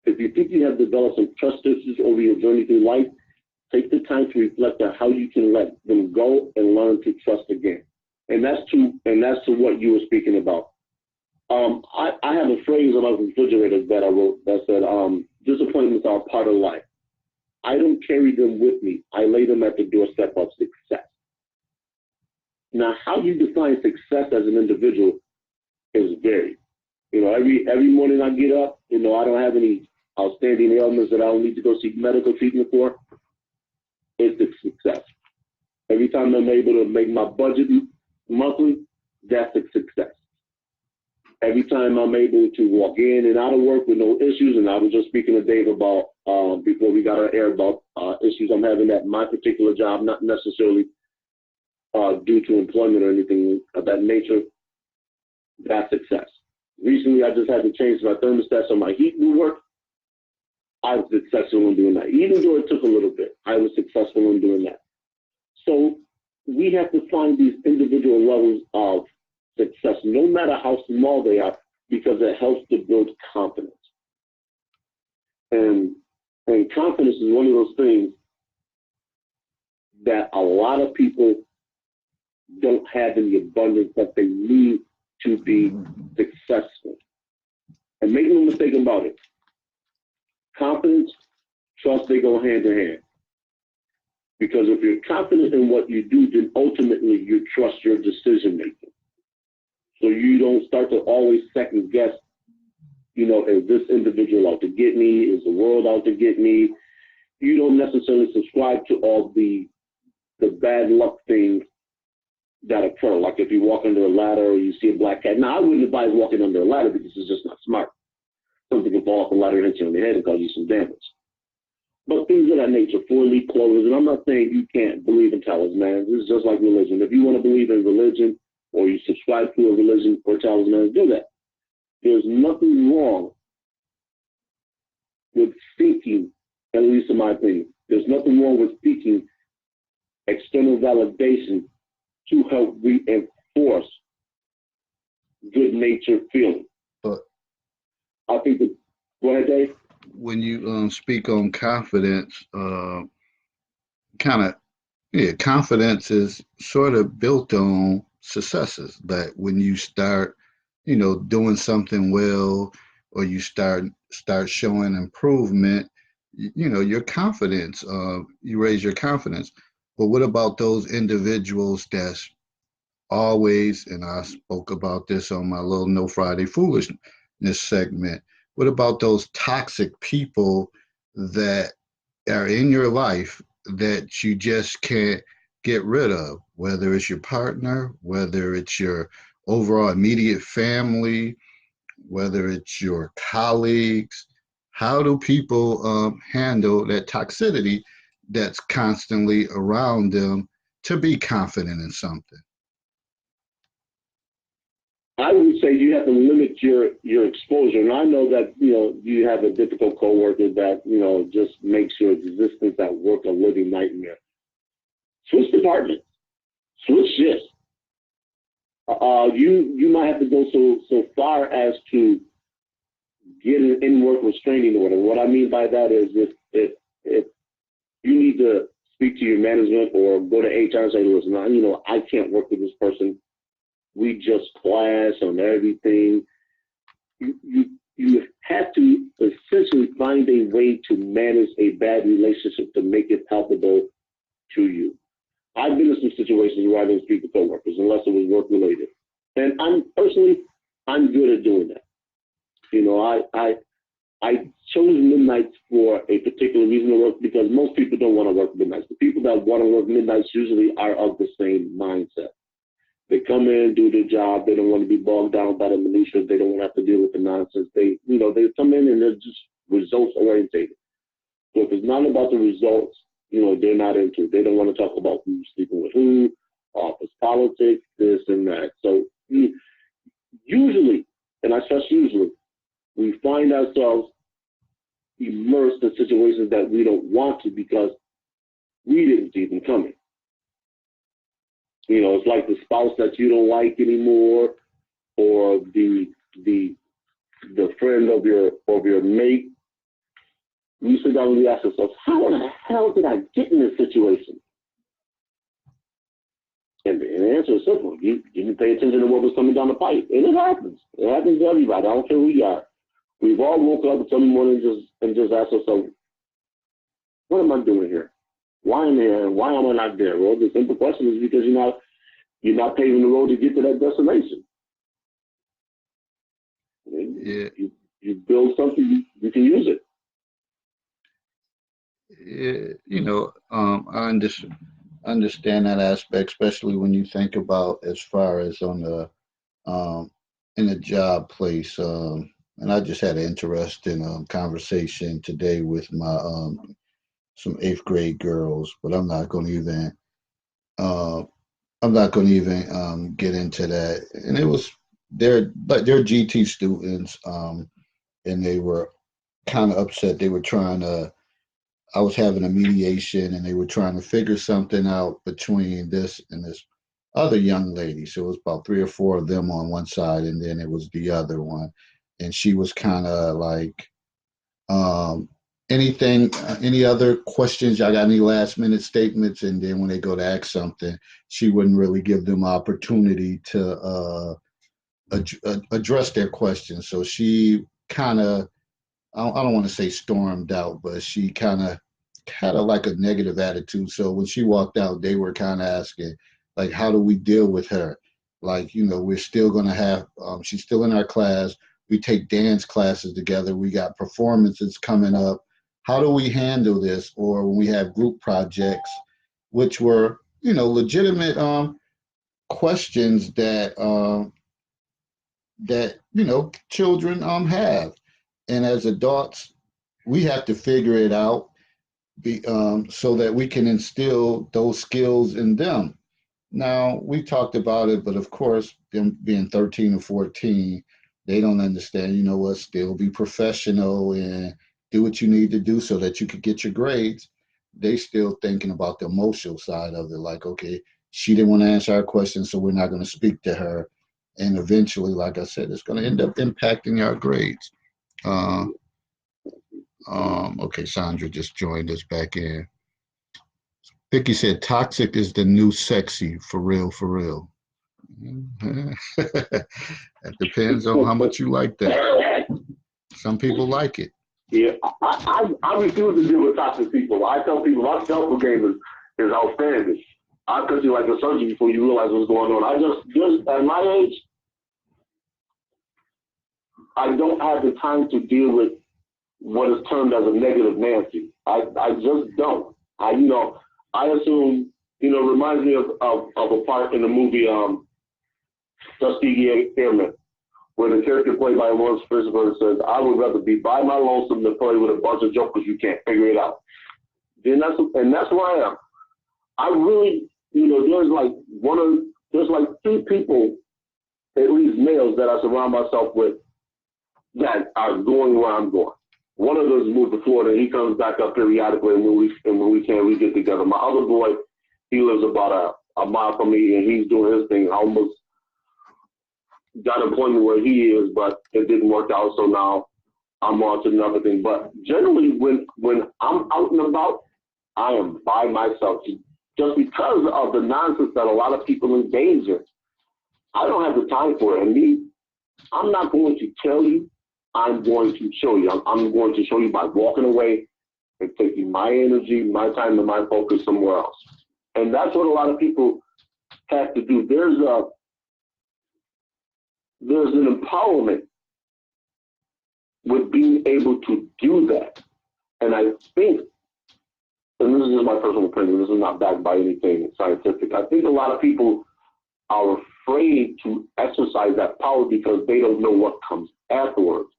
If you think you have developed some trust issues over your journey through life, take the time to reflect on how you can let them go and learn to trust again. And that's to what you were speaking about. I have a phrase on my refrigerator that I wrote that said, disappointments are part of life. I don't carry them with me. I lay them at the doorstep of success. Now, how you define success as an individual is varied. Every morning I get up, I don't have any outstanding ailments that I don't need to go seek medical treatment for. It's a success. Every time I'm able to make my budget monthly, that's a success. Every time I'm able to walk in and out of work with no issues, and I was just speaking to Dave about, before we got on air, about issues I'm having at my particular job, not necessarily due to employment or anything of that nature, that's success. Recently, I just had to change my thermostat so my heat would work. I was successful in doing that. Even though it took a little bit, I was successful in doing that. So we have to find these individual levels of success, no matter how small they are, because it helps to build confidence. And confidence is one of those things that a lot of people don't have in the abundance that they need to be successful. And make no mistake about it, confidence, trust, they go hand in hand. Because if you're confident in what you do, then ultimately you trust your decision making. So you don't start to always second guess, is this individual out to get me? Is the world out to get me? You don't necessarily subscribe to all the bad luck things that occur. Like if you walk under a ladder or you see a black cat. Now, I wouldn't advise walking under a ladder because it's just not smart. Something can fall off the ladder and hit you on the head and cause you some damage. But things of that nature, four-leaf clovers, and I'm not saying you can't believe in talismans. This is just like religion. If you want to believe in religion or you subscribe to a religion or talismans, do that. There's nothing wrong with seeking, at least in my opinion, there's nothing wrong with seeking external validation to help reinforce good-natured feeling. But I think that, go ahead, Dave. When you speak on confidence, confidence is sort of built on successes. That when you start, doing something well, or you start showing improvement, your confidence, you raise your confidence. But what about those individuals that's always, and I spoke about this on my little No Friday Foolishness segment, what about those toxic people that are in your life that you just can't get rid of, whether it's your partner, whether it's your overall immediate family, whether it's your colleagues? How do people handle that toxicity that's constantly around them to be confident in something? I would say you have to limit your exposure. And I know that, you have a difficult coworker that, just makes your existence at work a living nightmare. Switch departments. Switch shifts. You might have to go so far as to get an in-work restraining order. What I mean by that is if you need to speak to your management or go to HR and say, listen, I can't work with this person. We just clash on everything. You have to essentially find a way to manage a bad relationship to make it palpable to you. I've been in some situations where I didn't speak to coworkers unless it was work related. And I'm good at doing that. I chose midnights for a particular reason to work because most people don't want to work midnights. The people that want to work midnights usually are of the same mindset. They come in, do their job. They don't want to be bogged down by the minutiae. They don't want to have to deal with the nonsense. They come in and they're just results orientated. So if it's not about the results, they're not into it. They don't want to talk about who's sleeping with who, office politics, this and that. So usually, and I stress usually, we find ourselves immersed in situations that we don't want to because we didn't see them coming. It's like the spouse that you don't like anymore, or the friend of your mate. We sit down and we ask ourselves, how the hell did I get in this situation? And the answer is simple. You didn't pay attention to what was coming down the pipe. And it happens. It happens to everybody. I don't care who you are. We've all woke up some morning and just asked ourselves, what am I doing here? Why am I here? Why am I not there? Well, the simple question is because you're not paving the road to get to that destination. Yeah. You build something, you can use it. Yeah, I understand that aspect, especially when you think about as far as on the in the job place. And I just had an interesting conversation today with my some 8th grade girls, but I'm not going to even get into that. And it was they're GT students, and they were kind of upset. They were I was having a mediation, and they were trying to figure something out between this and this other young lady. So it was about 3 or 4 of them on one side, and then it was the other one. And she was kind of like, any other questions? Y'all got any last minute statements? And then when they go to ask something, she wouldn't really give them opportunity to address their questions. So she kind of, I don't want to say stormed out, but she kind of had like a negative attitude. So when she walked out, they were kind of asking, like, how do we deal with her? Like, we're still going to have, she's still in our class. We take dance classes together. We got performances coming up. How do we handle this? Or when we have group projects, which were, legitimate questions that children have. And as adults, we have to figure it out so that we can instill those skills in them. Now, we talked about it, but of course, them being 13 or 14, they don't understand, still be professional and do what you need to do so that you could get your grades. They still thinking about the emotional side of it. Like, okay, she didn't want to answer our questions, so we're not going to speak to her. And eventually, like I said, it's going to end up impacting our grades. Okay, Sandra just joined us back in. Vicky said, toxic is the new sexy, for real, for real. That depends on how much you like that. Some people like it. Yeah, I refuse to deal with toxic people. I tell people my self game is outstanding. I'll cut you like a surgeon before you realize what's going on. I just at my age, I don't have the time to deal with what is termed as a negative Nancy. I just don't. I assume, reminds me of a part in the movie Tuskegee Airmen, where the character played by Lawrence Fishburne says, I would rather be by my lonesome than play with a bunch of jokers you can't figure it out. Then that's where I am. I really, there's like 2 people, at least males, that I surround myself with that are going where I'm going. One of those moved to Florida, and he comes back up periodically, and when we can, we get together. My other boy, he lives about a mile from me, and he's doing his thing almost got an appointment where he is, but it didn't work out. So now I'm on to another thing. But generally, when I'm out and about, I am by myself, just because of the nonsense that a lot of people engage in. I don't have the time for it. And me, I'm not going to tell you. I'm going to show you. I'm going to show you by walking away and taking my energy, my time, and my focus somewhere else. And that's what a lot of people have to do. There's an empowerment with being able to do that. And I think, and this is my personal opinion, this is not backed by anything scientific, I think a lot of people are afraid to exercise that power because they don't know what comes afterwards.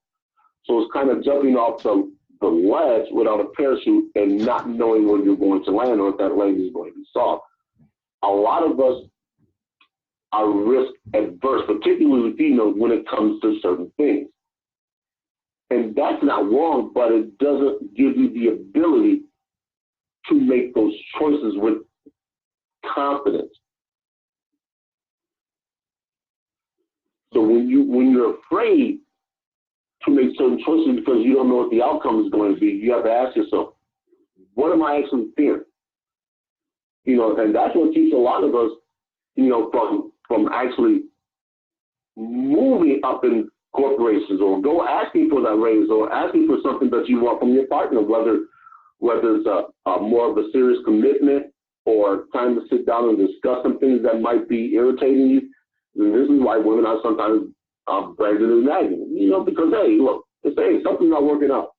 So it's kind of jumping off the ledge without a parachute and not knowing where you're going to land or if that landing is going to be soft. A lot of us are risk adverse, particularly females, when it comes to certain things. And that's not wrong, but it doesn't give you the ability to make those choices with confidence. So when you're afraid to make certain choices because you don't know what the outcome is going to be, you have to ask yourself, what am I actually fearing? You know, and that's what keeps a lot of us, you know, from actually moving up in corporations or go asking for that raise or asking for something that you want from your partner, whether it's a more of a serious commitment or time to sit down and discuss some things that might be irritating you. And this is why women are sometimes bragging and nagging, you know, because, hey, look, hey, something's not working out.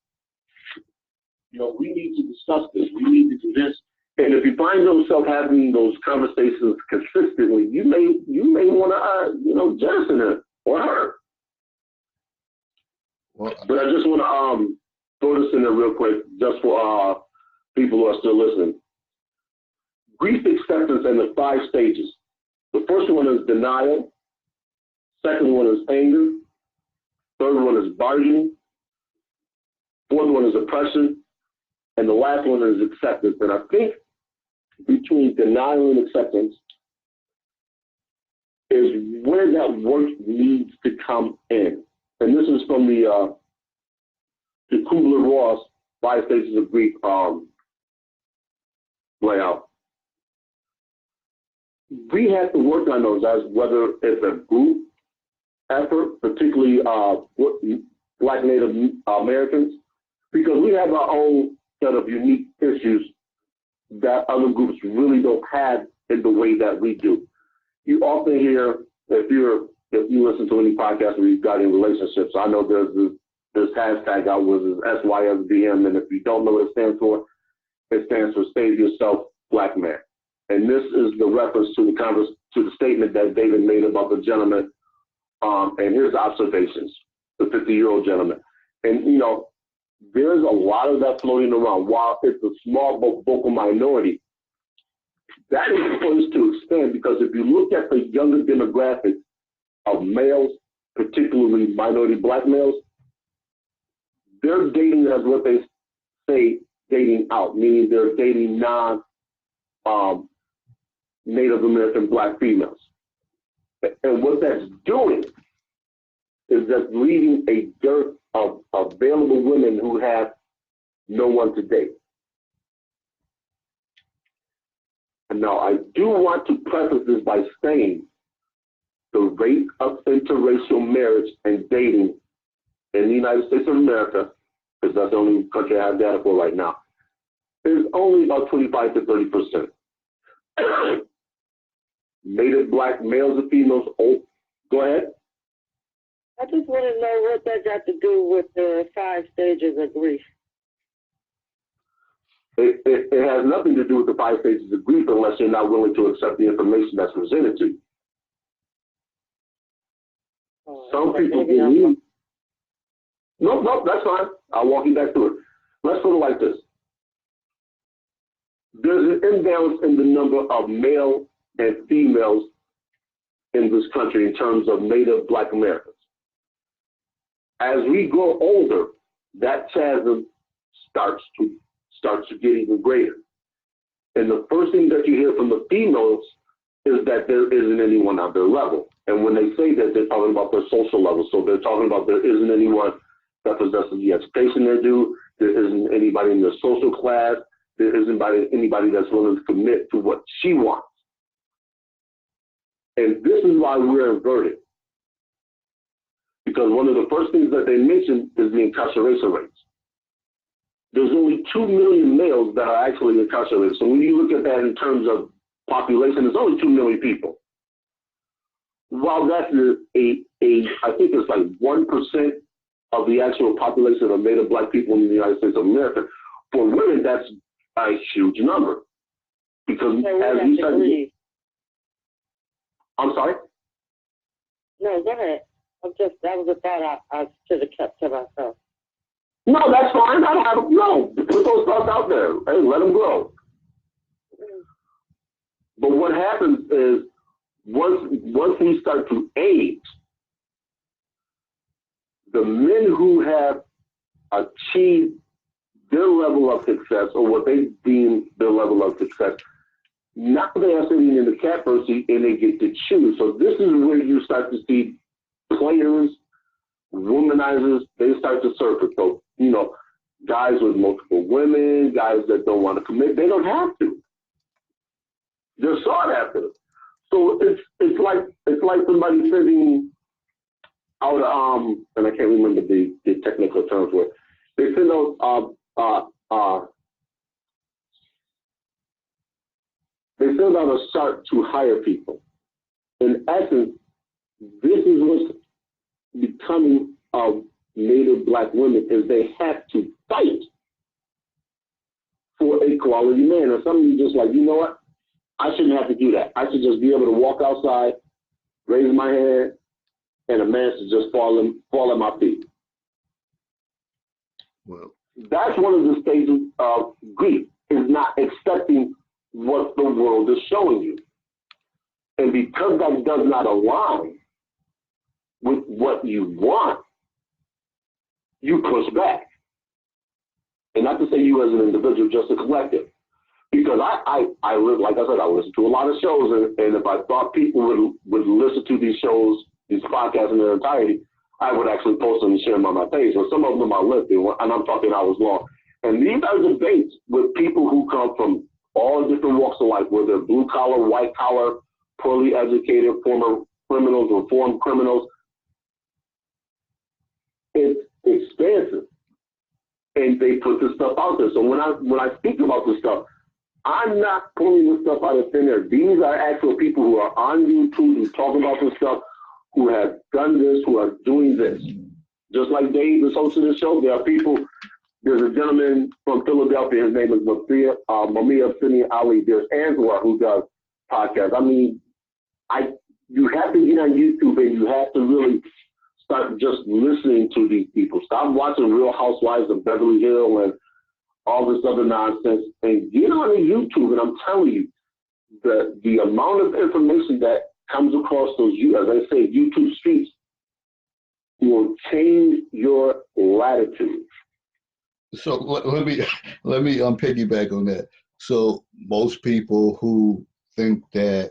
You know, we need to discuss this. We need to do this. And if you find yourself having those conversations consistently, you may want to, you know, jettison her or her. Well, but I just want to throw this in there real quick, just for people who are still listening. Grief acceptance in the 5 stages. The first one is denial. Second one is anger. Third one is bargaining. Fourth one is oppression. And the last one is acceptance. And I think between denial and acceptance is where that work needs to come in. And this is from the Kubler-Ross 5 stages of grief layout. We have to work on those, as whether it's a group effort, particularly Black Native Americans, because we have our own set of unique issues that other groups really don't have in the way that we do. You often hear, if you listen to any podcast where you've got in relationships, I know there's this hashtag out with SYSBM, and if you don't know what it stands for Save Yourself Black Man. And this is the reference to the statement that David made about the gentleman and his observations, the 50-year-old gentleman. And, you know, there's a lot of that floating around. While it's a small vocal minority, that is supposed to expand, because if you look at the younger demographics of males, particularly minority Black males, they're dating as what they say dating out, meaning they're dating Native American Black females. And what that's doing is that's leaving a dearth of available women who have no one to date. And now I do want to preface this by saying the rate of interracial marriage and dating in the United States of America, because that's the only country I have data for right now, is only about 25 to 30%. Native Black males and females, go ahead. I just want to know what that got to do with the 5 stages of grief. It has nothing to do with the 5 stages of grief unless you're not willing to accept the information that's presented to you. Some people believe. No, that's fine. I'll walk you back through it. Let's put it like this. There's an imbalance in the number of male and females in this country in terms of Native Black Americans. As we grow older, that chasm starts to get even greater. And the first thing that you hear from the females is that there isn't anyone at their level. And when they say that, they're talking about their social level. So they're talking about there isn't anyone that possesses the education they're due. There isn't anybody in their social class. There isn't anybody that's willing to commit to what she wants. And this is why we're inverted. Because one of the first things that they mentioned is the incarceration rates. There's only 2 million males that are actually incarcerated. So when you look at that in terms of population, there's only 2 million people. While that's I think it's like 1% of the actual population of Native Black people in the United States of America, for women, that's a huge number. Because as you said, I'm sorry? No, go ahead. That was a thought I should have kept to myself. No, that's fine. I don't have no. Put those thoughts out there. Hey, let them grow. But what happens is once we start to age, the men who have achieved their level of success, or what they deem their level of success, now they are sitting in the catbird seat and they get to choose. So this is where you start to see players, womanizers, they start to surface. So, guys with multiple women, guys that don't want to commit, they don't have to. They're sought after. So it's like somebody sending out and I can't remember the technical terms for it. They send out they send out a shark to hire people. In essence, this is what's becoming of Native Black women, is they have to fight for a quality man. And some of you just like, you know what? I shouldn't have to do that. I should just be able to walk outside, raise my hand, and a man should just fall at my feet. Well, that's one of the stages of grief, is not accepting what the world is showing you. And because that does not align with what you want, you push back. And not to say you as an individual, just a collective. Because I live, like I said, I listen to a lot of shows, and if I thought people would listen to these shows, these podcasts in their entirety, I would actually post them and share them on my page. But some of them are listed, and I'm talking hours long. And these are debates with people who come from all different walks of life, whether blue collar, white collar, poorly educated, former criminals, reformed criminals. It's expansive, and they put this stuff out there. So when I speak about this stuff, I'm not pulling this stuff out of thin air. These are actual people who are on YouTube who talk about this stuff, who have done this, who are doing this. Just like Dave is hosting the show, there are people. There's a gentleman from Philadelphia. His name is Mamiya Sini Ali. There's Angela who does podcasts. I mean, you have to get on YouTube and you have to really start just listening to these people. Stop watching Real Housewives of Beverly Hills and all this other nonsense, and get on YouTube. And I'm telling you, the amount of information that comes across those, as I say, YouTube streets will change your latitude. So let me piggyback on that. So most people who think that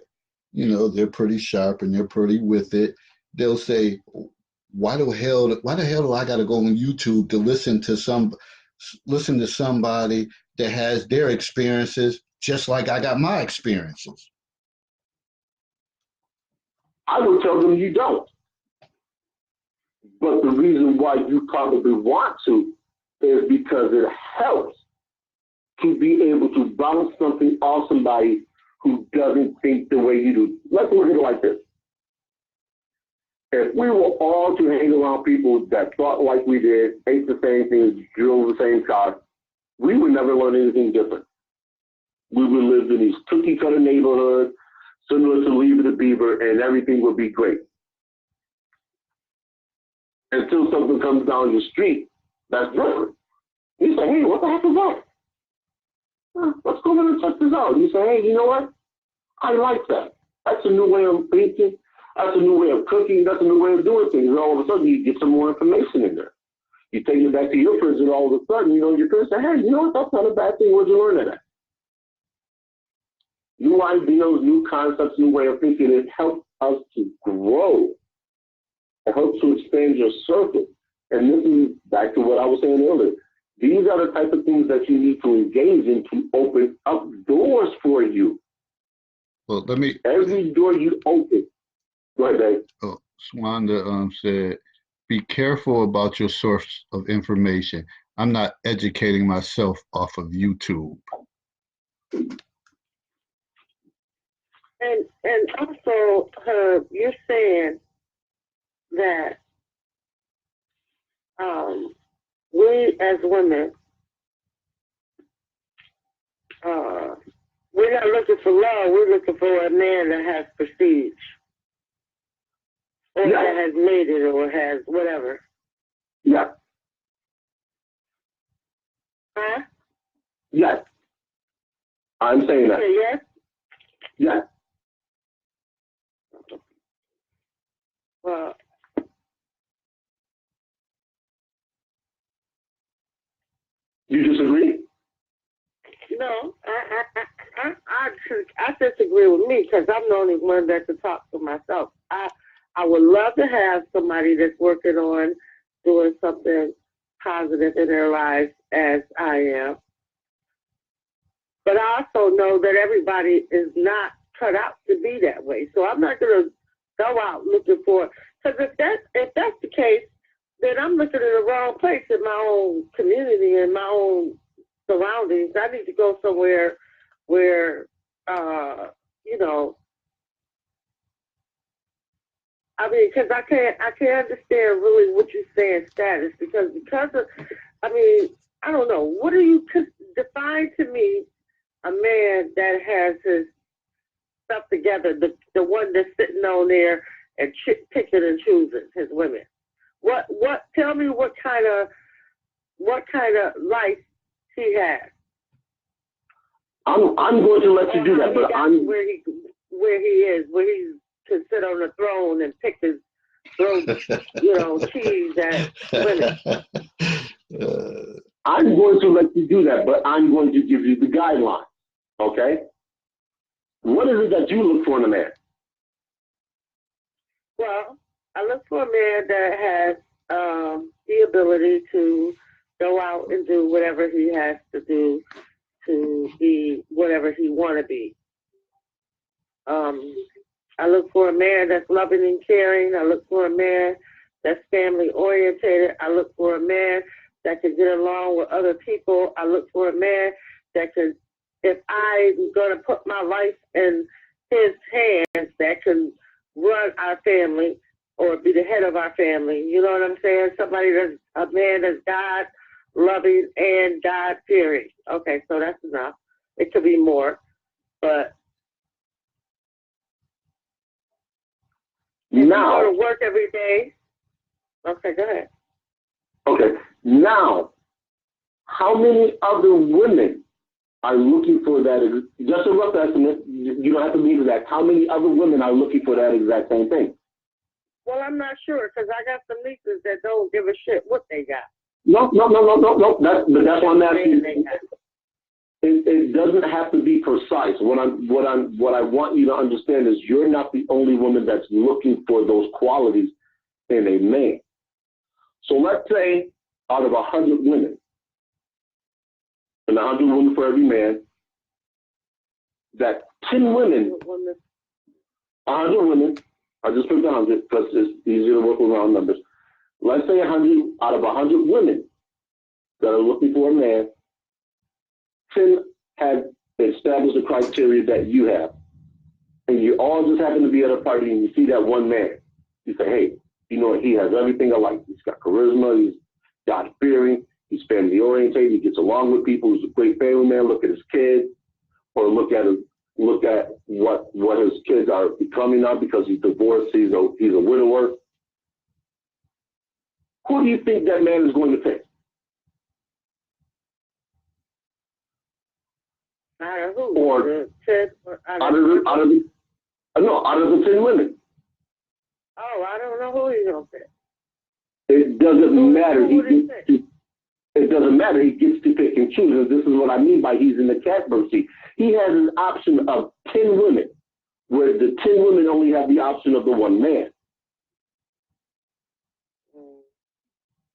they're pretty sharp and they're pretty with it, they'll say, why the hell do I got to go on YouTube to listen to somebody that has their experiences just like I got my experiences? I would tell them you don't. But the reason why you probably want to is because it helps to be able to bounce something off somebody who doesn't think the way you do. Let's look at it like this. If we were all to hang around people that thought like we did, ate the same things, drove the same cars, we would never learn anything different. We would live in these cookie-cutter neighborhoods, similar to Leave It to Beaver, and everything would be great. Until something comes down the street that's different. You say, hey, what the heck is that? Let's go in and check this out. You say, hey, you know what? I like that. That's a new way of thinking. That's a new way of cooking. That's a new way of doing things. And all of a sudden, you get some more information in there. You take it back to your prison, all of a sudden, your parents say, hey, you know what? That's not a bad thing. Where'd you learn that at? new ideas, new concepts, new way of thinking. It helps us to grow. It helps to expand your circle. And this is back to what I was saying earlier. These are the type of things that you need to engage in to open up doors for you. Well, every door you open. Go ahead, Dave. Oh, Swanda said, be careful about your source of information. I'm not educating myself off of YouTube. And also, you're saying that we as women, we're not looking for love. We're looking for a man that has prestige, or that has made it, or has whatever. Yeah. Huh? Yes. I'm saying that. Okay, yes? Yes. Well, you disagree? no, I disagree with me because I'm the only one that can talk for myself. I would love to have somebody that's working on doing something positive in their lives as I am. But I also know that everybody is not cut out to be that way. So I'm not going to go out looking for, because if that's the case, then I'm looking in the wrong place in my own community and my own surroundings. I need to go somewhere where, you know, I mean, because I can't understand really what you're saying status, because of, I mean, I don't know. What do you define to me a man that has his stuff together, the one that's sitting on there and picking and choosing his women? What? Tell me what kind of life he has. I'm going to let you do that, but I'm where he is, where he can sit on the throne and pick his cheese at women. I'm going to let you do that, but I'm going to give you the guideline. Okay? What is it that you look for in a man? Well, I look for a man that has the ability to go out and do whatever he has to do to be whatever he want to be. I look for a man that's loving and caring. I look for a man that's family oriented. I look for a man that can get along with other people. I look for a man that can, if I'm going to put my life in his hands, that can run our family or be the head of our family. You know what I'm saying? Somebody that's a man that's God loving and God fearing. Okay, so that's enough. It could be more, but if now you go to work every day. Okay, go ahead. Okay, now, how many other women are looking for that? Just a rough estimate. You don't have to be exact. How many other women are looking for that exact same thing? Well, I'm not sure because I got some nieces that don't give a shit what they got. No. That's why I'm asking. It doesn't have to be precise. What I want you to understand is you're not the only woman that's looking for those qualities in a man. So let's say out of 100 women, and 100 women for every man, that 10 women, 100 women, I just picked 100 because it's easier to work with round numbers. Let's say 100 out of 100 women that are looking for a man, 10 have established the criteria that you have. And you all just happen to be at a party and you see that one man. You say, hey, you know, he has everything I like. He's got charisma, he's God-fearing, he's family-oriented, he gets along with people, he's a great family man. Look at his kids, or look at what his kids are becoming now because he's divorced, he's a widower. Who do you think that man is going to pick? Out of who? Or out of the 10 women. Oh, I don't know who he's going to pick. It doesn't matter. It doesn't matter. He gets to pick and choose. And this is what I mean by he's in the catbird seat. He has an option of 10 women, where the 10 women only have the option of the one man.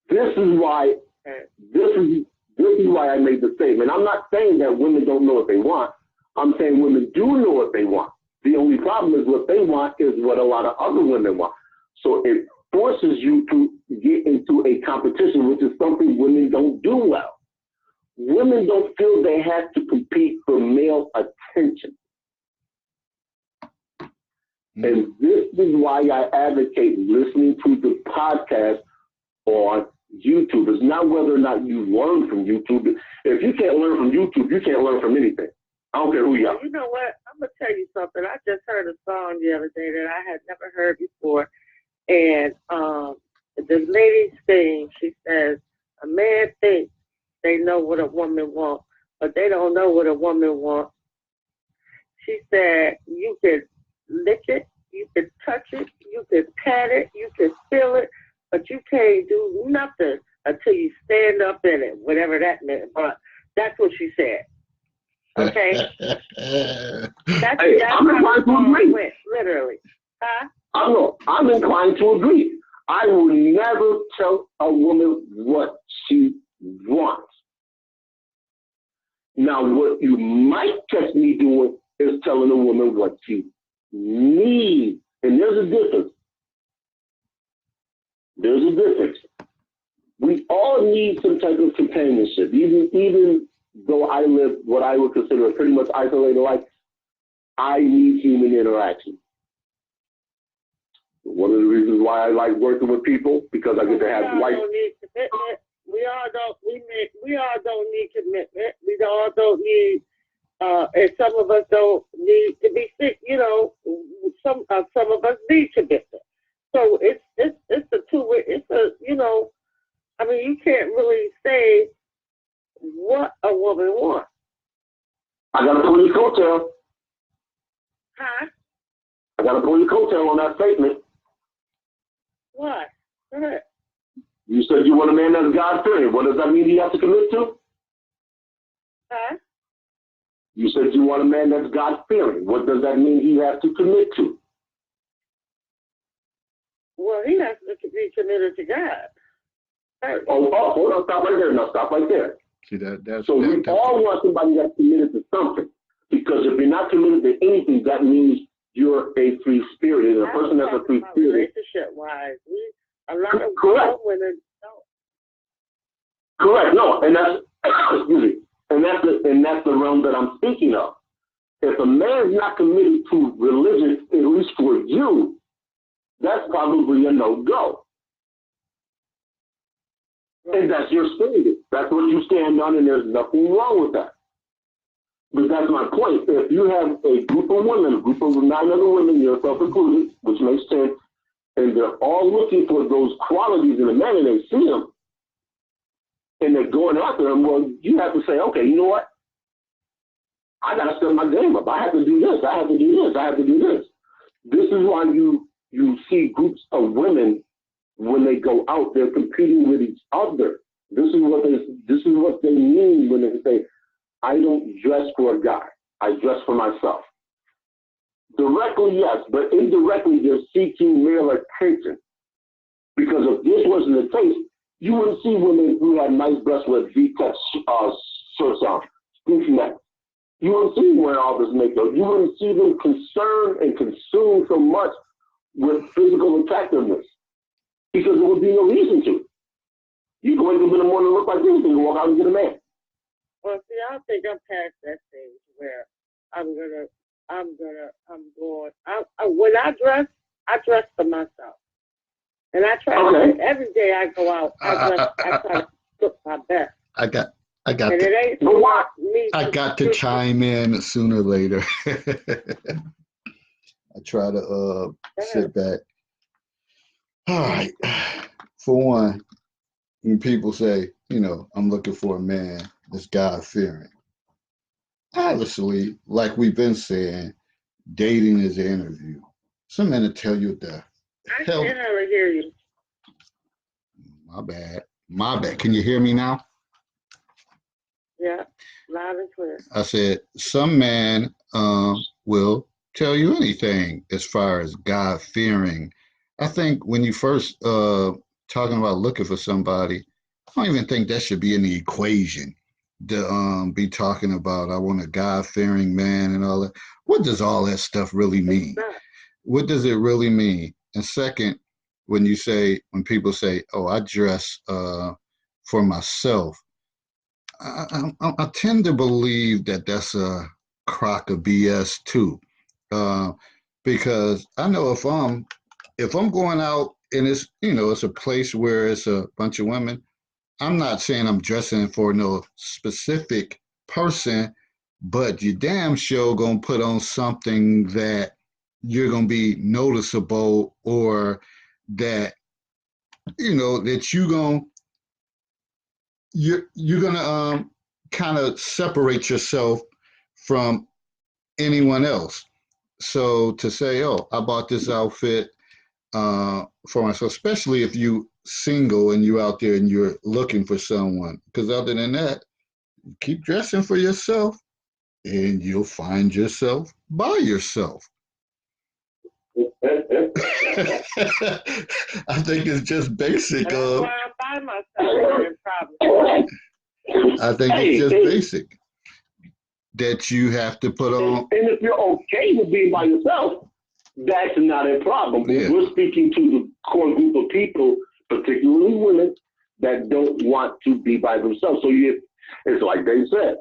This is why I made the statement. I'm not saying that women don't know what they want. I'm saying women do know what they want. The only problem is what they want is what a lot of other women want. So it forces you to get into a competition, which is something women don't do well. Women don't feel they have to compete for male attention. And this is why I advocate listening to the podcast on YouTube. It's not whether or not you learn from YouTube. If you can't learn from YouTube, you can't learn from anything. I don't care who you are. You know what? I'm going to tell you something. I just heard a song the other day that I had never heard before. And the lady sings, she says, a man thinks they know what a woman wants, but they don't know what a woman wants. She said, you can lick it, you can touch it, you can pat it, you can feel it, but you can't do nothing until you stand up in it, whatever that meant. But that's what she said. Okay? that's I'm inclined to agree. Went, literally. Huh? I'm inclined to agree. I will never tell a woman what she wants. Now, what you might catch me doing is telling a woman what she needs. And there's a difference. There's a difference. We all need some type of companionship. Even though I live what I would consider a pretty much isolated life, I need human interaction. One of the reasons why I like working with people, because I get to have life. We all don't need commitment. We all don't need, and some of us don't need to be sick. You know, some of us need commitment. So it's a two-way. It's a, you know, I mean, you can't really say what a woman wants. I got to pull your coattail. Huh? I got to pull your coattail on that statement. What? Go ahead. You said you want a man that's God-fearing. What does that mean he has to commit to? Huh? You said you want a man that's God-fearing. What does that mean he has to commit to? Well, he has to be committed to God. Hold on, stop right there. Now, stop right there. See, that's so we all want somebody that's committed to something. Because if you're not committed to anything, that means you're a free spirit. And a person that's a free spirit. Relationship-wise, a lot of women don't. Correct. No, and that's excuse me. And that's the realm that I'm speaking of. If a man's not committed to religion, at least for you, that's probably a no-go. Right. And that's your standard. That's what you stand on, and there's nothing wrong with that. But that's my point. If you have a group of women, a group of 9 other women, yourself included, which makes sense, and they're all looking for those qualities in a man, and they see them, and they're going after them, well, you have to say, okay, you know what? I got to step my game up. I have to do this. I have to do this. I have to do this. This is why you see groups of women, when they go out, they're competing with each other. This is what they mean when they say, I don't dress for a guy. I dress for myself. Directly, yes, but indirectly, they're seeking male attention. Because if this wasn't the case, you wouldn't see women who had nice breasts with V-cut shirts on, scoop necks. You wouldn't see them wearing all this makeup. You wouldn't see them concerned and consumed so much with physical attractiveness. Because there would be no reason to. You can wake up in the morning and look like this and you walk out and get a man. Well, see, I think I'm past that stage where when I dress for myself. And I try to, every day I go out, I try to look my best. I got and to, it ain't I got to chime in sooner or later. I try to sit back. All right. For one, when people say, you know, I'm looking for a man that's God-fearing. Obviously, like we've been saying, dating is an interview. Some men will tell you the hell. I can never hear you. My bad. Can you hear me now? Yeah, loud and clear. I said, some man will tell you anything as far as God fearing. I think when you first talking about looking for somebody, I don't even think that should be in the equation. To be talking about I want a God fearing man and all that. What does all that stuff really It's mean? not. What does it really mean? And second, when people say, "Oh, I dress for myself," I tend to believe that that's a crock of BS too, uh, because I know if I'm going out and it's a place where it's a bunch of women, I'm not saying I'm dressing for no specific person, but you damn sure gonna put on something that you're gonna be noticeable, or that that you're gonna kind of separate yourself from anyone else. So to say, "Oh, I bought this outfit for myself," especially if you single and you out there and you're looking for someone, because other than that, keep dressing for yourself and you'll find yourself by yourself. I think it's just basic. That's why I'm by myself. Problem. I think it's just basic that you have to put on. And if you're okay with being by yourself, that's not a problem. Yeah. We're speaking to the core group of people, particularly women, that don't want to be by themselves. So it's like they said,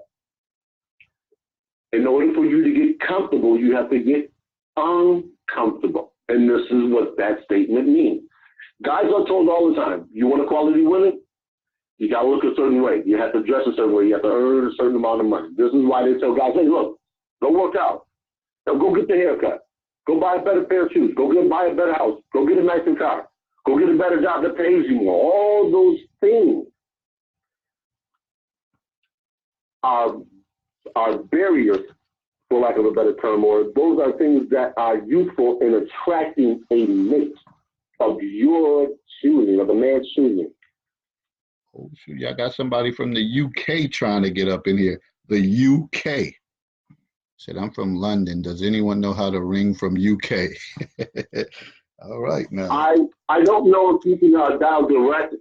in order for you to get comfortable, you have to get uncomfortable. And this is what that statement means. Guys are told all the time, you want a quality woman? You got to look a certain way. You have to dress a certain way. You have to earn a certain amount of money. This is why they tell guys, hey, look, go work out. Now go get the haircut. Go buy a better pair of shoes. Buy a better house. Go get a nicer car. Go get a better job that pays you more. All those things are barriers, for lack of a better term, or those are things that are useful in attracting a mate of your choosing, of a man's choosing. Oh, shoot, y'all got somebody from the UK trying to get up in here. The UK. Said, I'm from London. Does anyone know how to ring from UK? All right, now. I don't know if you can dial direct.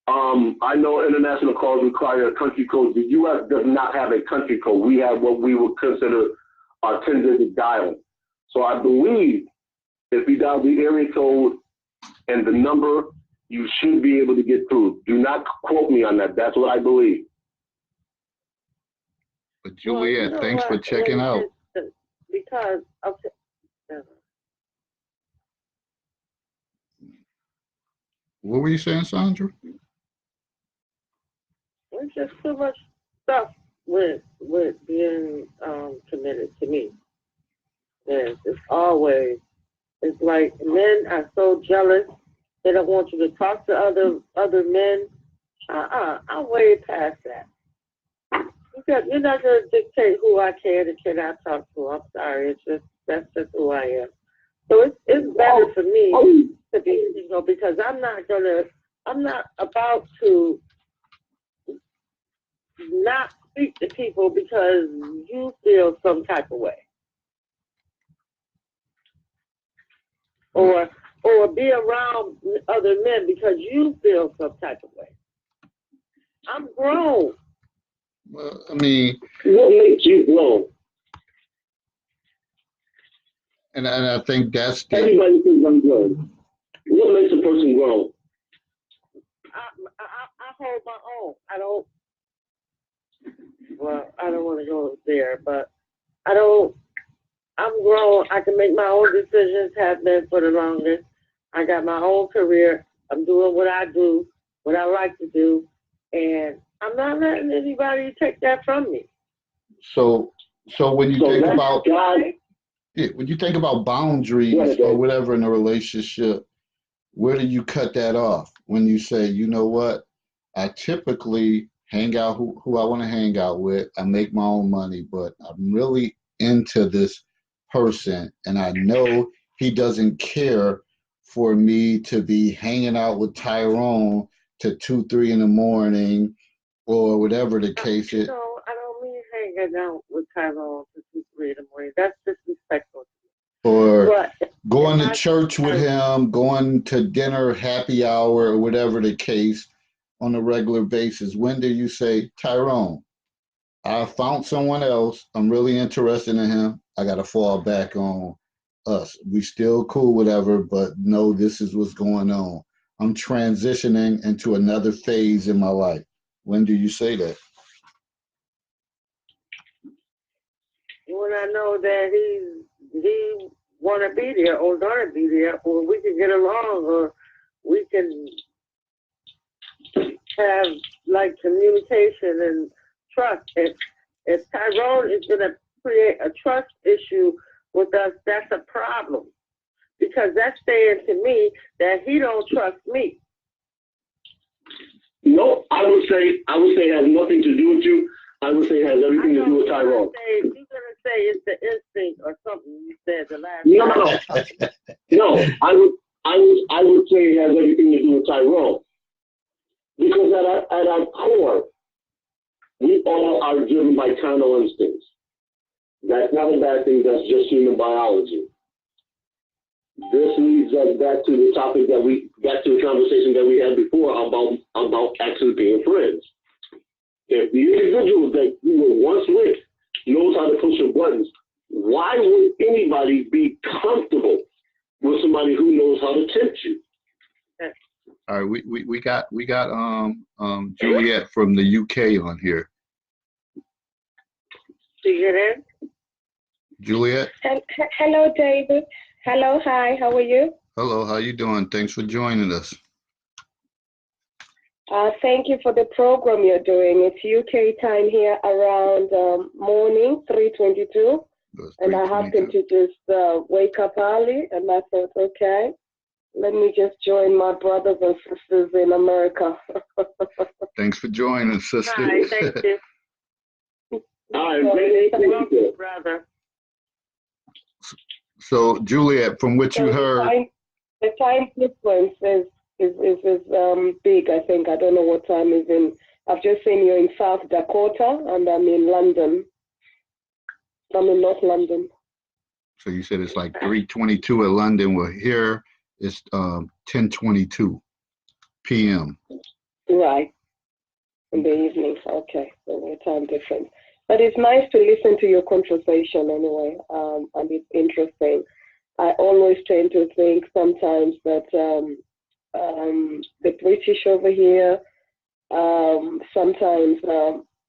I know international calls require a country code. The U.S. does not have a country code. We have what we would consider our 10-digit dialing. So I believe if you dial the area code and the number, you should be able to get through. Do not quote me on that. That's what I believe. But Juliet, thanks for checking out. Because of What were you saying, Sandra? there's just too much stuff with being committed to me. Yes, it's like men are so jealous. They don't want you to talk to other men. I'm way past that. Because you're not going to dictate who I can and cannot talk to. I'm sorry. That's just who I am. So it's better for me to be single, because I'm not about to not speak to people because you feel some type of way. Or be around other men because you feel some type of way. I'm grown. Well, I mean, what makes you grow? And I think that's everybody thinks I'm grown. What makes a person grow? I hold my own. I don't want to go there, but I'm grown. I can make my own decisions, have been for the longest. I got my own career. I'm doing what I do, what I like to do, and I'm not letting anybody take that from me. So when you think about when you think about boundaries or whatever in a relationship, where do you cut that off? When you say, you know what, I typically hang out who I want to hang out with. I make my own money, but I'm really into this person, and I know he doesn't care for me to be hanging out with Tyrone to 2, 3 in the morning, or whatever the case is. No, hang out with Tyrone to 2, 3 in the morning. That's disrespectful. Or But going if to I church with him, going to dinner, happy hour, or whatever the case on a regular basis, when do you say, Tyrone, I found someone else. I'm really interested in him. I got to fall back on us. We still cool, whatever, but no, this is what's going on. I'm transitioning into another phase in my life. When do you say that? when I know that he wanna be there or gonna be there, or we can get along, or we can have like communication and trust. If Tyrone is gonna create a trust issue with us, that's a problem because that's saying to me that he don't trust me. No, I would say it has nothing to do with you. I would say it has everything to do with Tyrone. You're gonna say it's the instinct or something you said the last No. No, I would say it has everything to do with Tyrone. Because at our core, we all are driven by carnal instincts. That's not a bad thing, that's just human biology. This leads us back to the conversation that we had before about actually being friends. If the individual that you were once with knows how to push your buttons, why would anybody be comfortable with somebody who knows how to tempt you? All right, we got Juliet from the UK on here. Do you get in? Juliet? Hello, David. Hello, hi, how are you? Hello, how you doing? Thanks for joining us. Thank you for the program you're doing. It's UK time here around morning, 3:22. And I happened to just wake up early, and I thought, okay, let me just join my brothers and sisters in America. Thanks for joining, sister. Hi, thank you. All right, Thank you, brother. So, Juliet, from what you heard, the time difference is big. I think I don't know what time is in. I've just seen you in South Dakota, and I'm in London. I'm in North London. So you said it's like 3:22 at London. Well, here it's 10:22 p.m. Right. In the evening. Okay. So the time difference. But it's nice to listen to your conversation anyway, and it's interesting. I always tend to think sometimes that the British over here, sometimes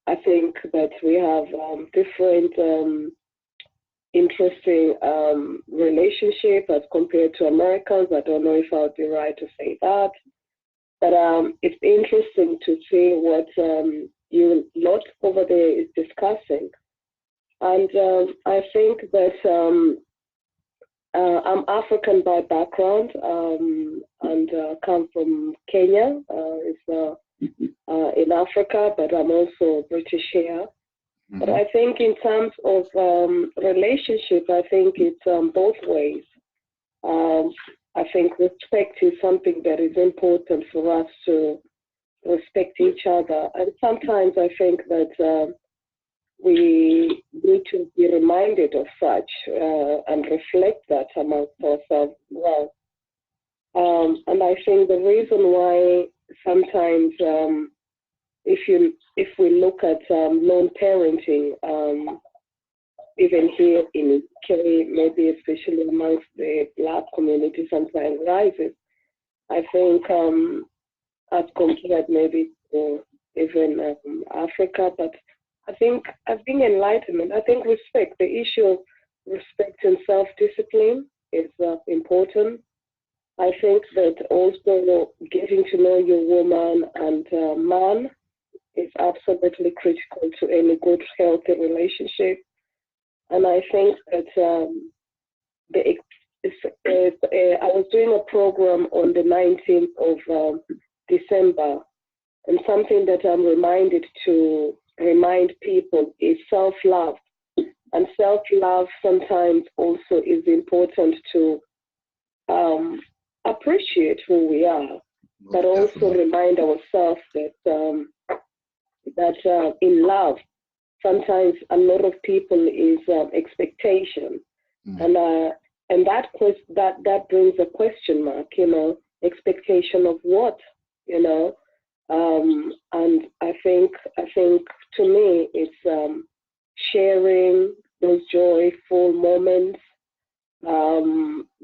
I think that we have different interesting relationship as compared to Americans. I don't know if I would be right to say that, but it's interesting to see what you lot over there is discussing. And I think that I'm African by background and come from Kenya. It's in Africa, but I'm also British here. Mm-hmm. But I think in terms of relationship, I think it's both ways. I think respect is something that is important for us to respect each other. And sometimes I think that we need to be reminded of such and reflect that amongst ourselves as well. And I think the reason why sometimes if we look at lone parenting, even here in UK, maybe especially amongst the Black community, sometimes rises. I think as compared maybe to even Africa, but I think enlightenment. I think respect, the issue of respect and self-discipline is important. I think that also getting to know your woman and man is absolutely critical to any good, healthy relationship. And I think that I was doing a program on the 19th of December, and something that I'm reminded to remind people is self-love. And self-love sometimes also is important to appreciate who we are, but also remind ourselves that in love, sometimes a lot of people is expectation, Mm. and that brings a question mark, expectation of what, you know, and I think to me it's sharing those joyful moments,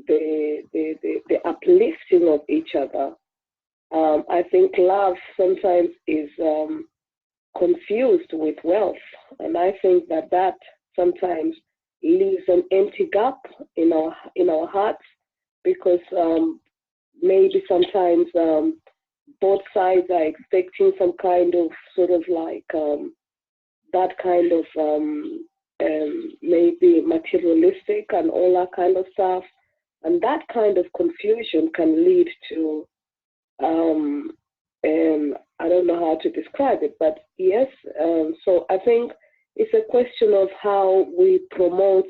the uplifting of each other. I think love sometimes is confused with wealth, and I think that sometimes leaves an empty gap in our hearts because maybe sometimes both sides are expecting some kind of sort of like that kind of maybe materialistic and all that kind of stuff, and that kind of confusion can lead to um, I don't know how to describe it, but yes. So I think it's a question of how we promote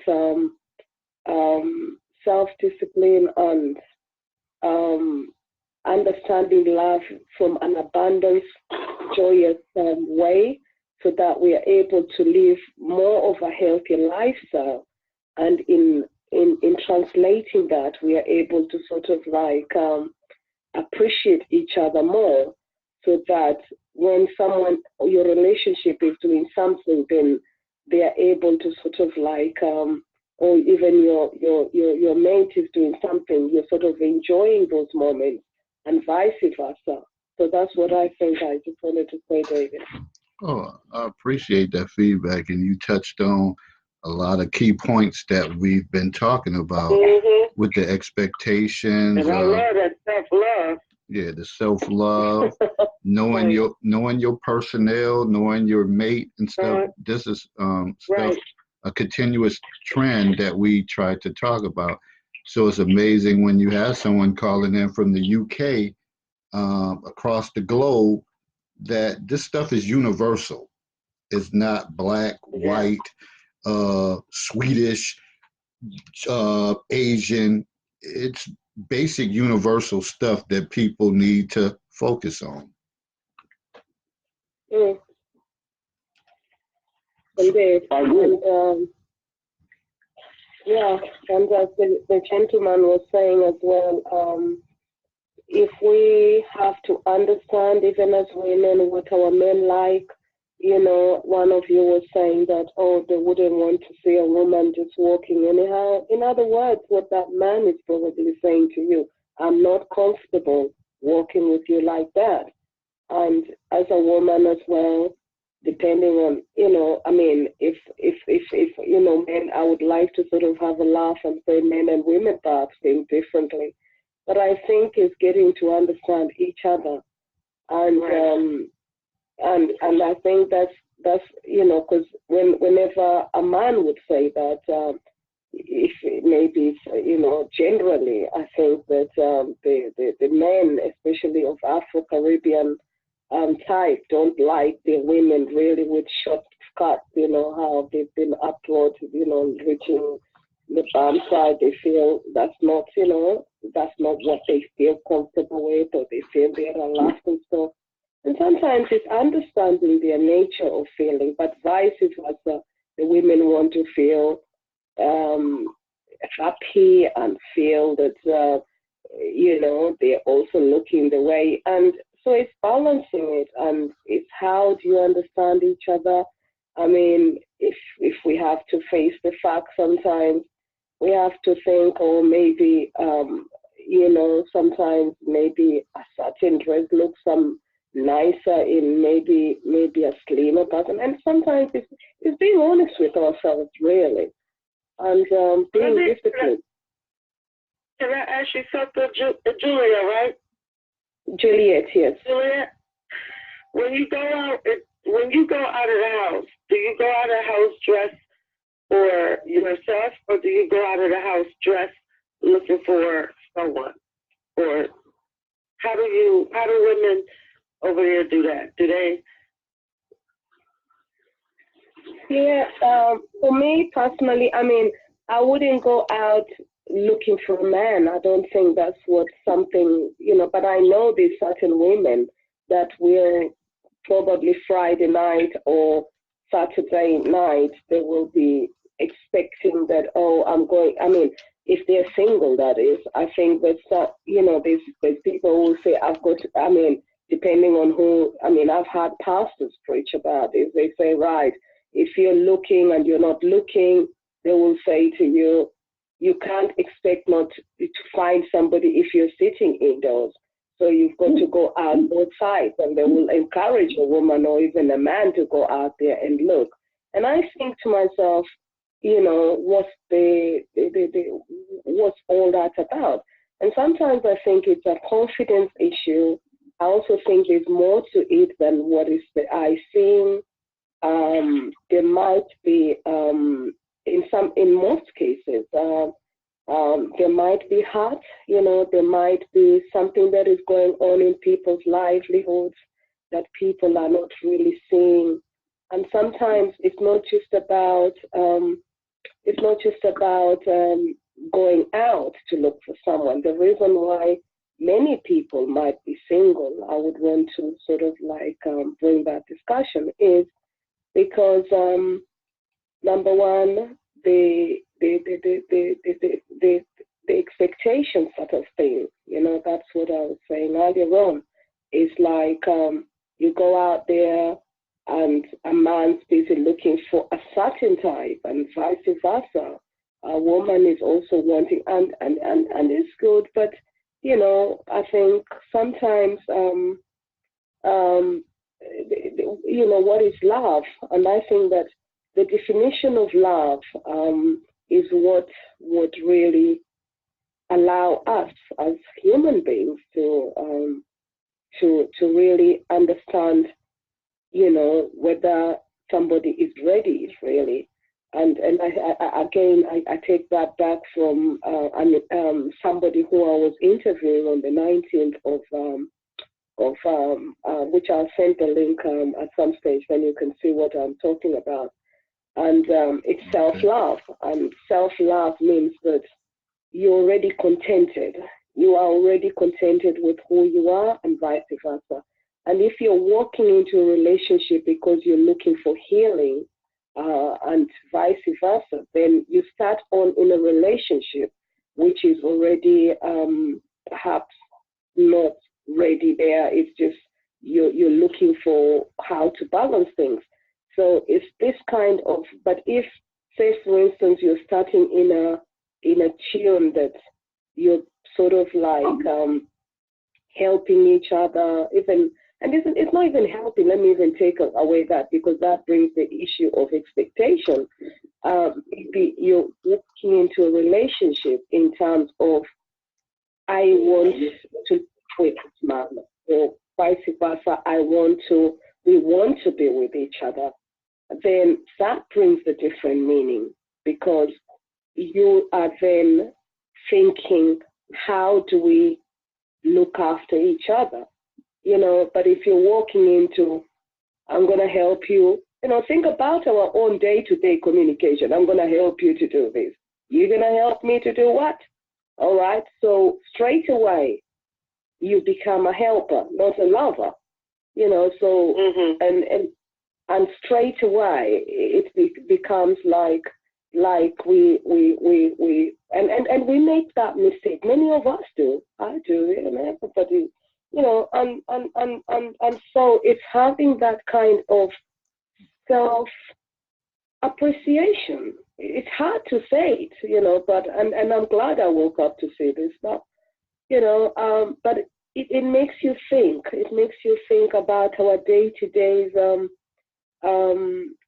self-discipline and um, understanding love from an abundance, joyous way, so that we are able to live more of a healthy lifestyle. And in translating that, we are able to sort of like appreciate each other more, so that when someone, your relationship is doing something, then they are able to sort of like or even your mate is doing something, you're sort of enjoying those moments, and vice versa. So that's what I think. I just wanted to say, David. Oh, I appreciate that feedback, and you touched on a lot of key points that we've been talking about Mm-hmm. with the expectations And I of, love that self-love. yeah, the self-love, Right. knowing your personnel, knowing your mate and stuff. Right. This is stuff, Right. a continuous trend that we try to talk about. So it's amazing when you have someone calling in from the UK, across the globe, that this stuff is universal. It's not black, Yeah. white, Swedish, Asian. It's basic universal stuff that people need to focus on. Mm, So, indeed. I agree. And yeah, and as the gentleman was saying as well, if we have to understand, even as women, what our men like, one of you was saying that, oh, they wouldn't want to see a woman just walking anyhow. In other words, what that man is probably saying to you, I'm not comfortable walking with you like that. And as a woman as well, depending on, I mean, if men, I would like to sort of have a laugh and say men and women perhaps think differently. But I think it's getting to understand each other, and Right. and I think that's because whenever a man would say that, if maybe generally, I think that the men, especially of Afro-Caribbean type, don't like the women really with short skirts. How they've been upward, reaching the bottom side. They feel that's not what they feel comfortable with, or they feel they're relaxed and stuff. And sometimes it's understanding their nature of feeling, but vice versa. The women want to feel um, happy and feel that they're also looking the way. And so it's balancing it, and it's how do you understand each other. I mean, if we have to face the fact, sometimes we have to think, or maybe sometimes maybe a certain dress looks some nicer in maybe a slimmer person, and sometimes it's being honest with ourselves, really, and Let being me, disciplined. can I ask you something, Julia, right? Juliet, yes. Julia, when you go out, when you go out of the house, do you go out of the house dressed for yourself, or do you go out of the house dressed looking for someone? Or how do women over there do that? Do they? Yeah, for me personally, I mean, I wouldn't go out looking for a man. I don't think that's what something, but I know there's certain women that will probably Friday night or Saturday night, they will be expecting that, oh, I'm going, I mean, if they're single, that is, I think that's not, there's people who say, I've got to, I mean, depending on who, I mean, I've had pastors preach about this. They say, right, if you're looking and you're not looking, they will say to you, you can't expect not to find somebody if you're sitting indoors. So you've got to go out both sides, and they will encourage a woman or even a man to go out there and look. And I think to myself, what's what's all that about? And sometimes I think it's a confidence issue. I also think there's more to it than what is the eye seeing. There might be, in most cases, there might be hurt, there might be something that is going on in people's livelihoods that people are not really seeing. And sometimes it's not just about going out to look for someone. The reason why many people might be single, I would want to sort of bring that discussion, is because number one, the expectation sort of thing, that's what I was saying earlier on. Is like you go out there and a man's busy looking for a certain type, and vice versa. A woman is also wanting, and it's good, but I think sometimes what is love, and I think that the definition of love is what would really allow us as human beings to really understand, whether somebody is ready, really. And I take that back from somebody who I was interviewing on the 19th of which I'll send the link at some stage, then you can see what I'm talking about. And it's self-love. And self-love means that you're already contented. You are already contented with who you are, and vice versa. And if you're walking into a relationship because you're looking for healing, and vice versa, then you start on in a relationship which is already perhaps not ready there. It's just you're looking for how to balance things. So it's this kind of, but if, say for instance, you're starting in a tune that you're sort of helping each other, even, and it's not even helping, let me even take away that, because that brings the issue of expectation. You're walking into a relationship in terms of, I want to quit man, or vice versa, we want to be with each other. Then that brings a different meaning, because you are then thinking, how do we look after each other? But if you're walking into, I'm going to help you, think about our own day-to-day communication. I'm going to help you to do this. You're going to help me to do what? All right. So straight away, you become a helper, not a lover. So, and straight away, it becomes like we and we make that mistake. Many of us do. I do. Everybody. And so it's having that kind of self-appreciation. It's hard to say it, but and I'm glad I woke up to say this, but but it makes you think. It makes you think about our day-to-day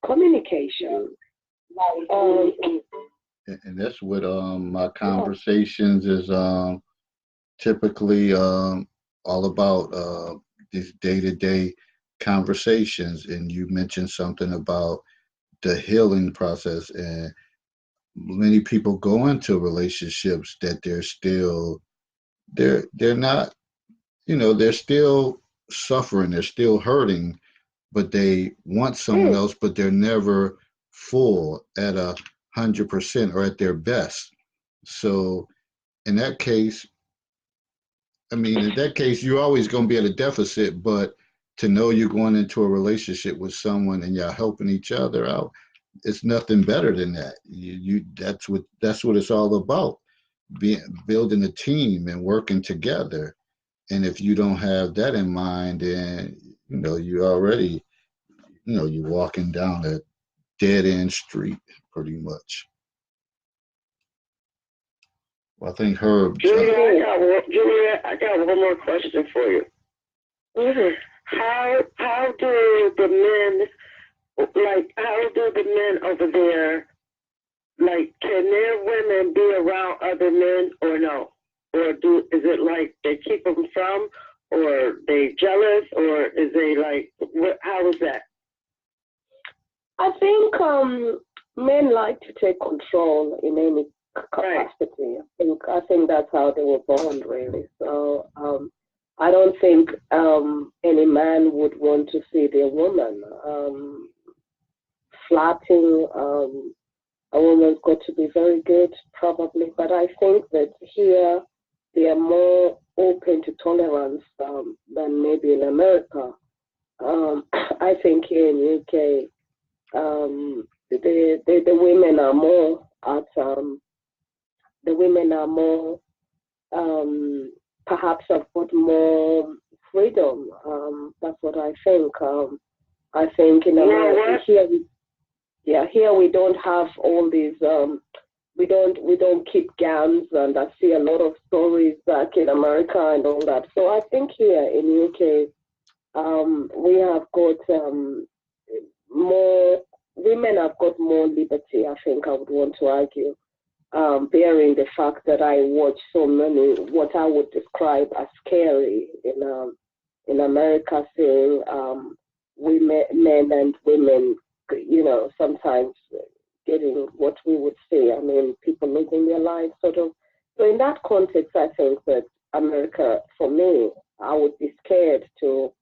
communication. And that's what my conversations is typically all about, these day-to-day conversations. And you mentioned something about the healing process, and many people go into relationships that they're not, they're still suffering, they're still hurting, but they want someone else, but they're never full at 100% or at their best. So in that case, you're always going to be at a deficit, but to know you're going into a relationship with someone and you're helping each other out, it's nothing better than that. That's what it's all about. Building a team and working together. And if you don't have that in mind, then you already, you're walking down a dead end street pretty much. Well, I think Herb. Julia, I got one more question for you. Mm-hmm. How do the men over there, like, can their women be around other men or no? Or is it like they keep them from, or they jealous, or is they like, how is that? I think men like to take control in any capacity. Right. I think that's how they were born, really. So I don't think any man would want to see their woman flatting. A woman's got to be very good, probably. But I think that here they are more open to tolerance than maybe in America. I think here in UK, the women are more perhaps have got more freedom. That's what I think. I think in America here we don't have all these. We don't keep gangs, and I see a lot of stories back in America and all that. So I think here in UK, we have got more. Women have got more liberty. I think I would want to argue, bearing the fact that I watch so many what I would describe as scary in America, seeing men and women, sometimes getting what we would say, people losing their lives, sort of. So in that context, I think that America, for me, I would be scared to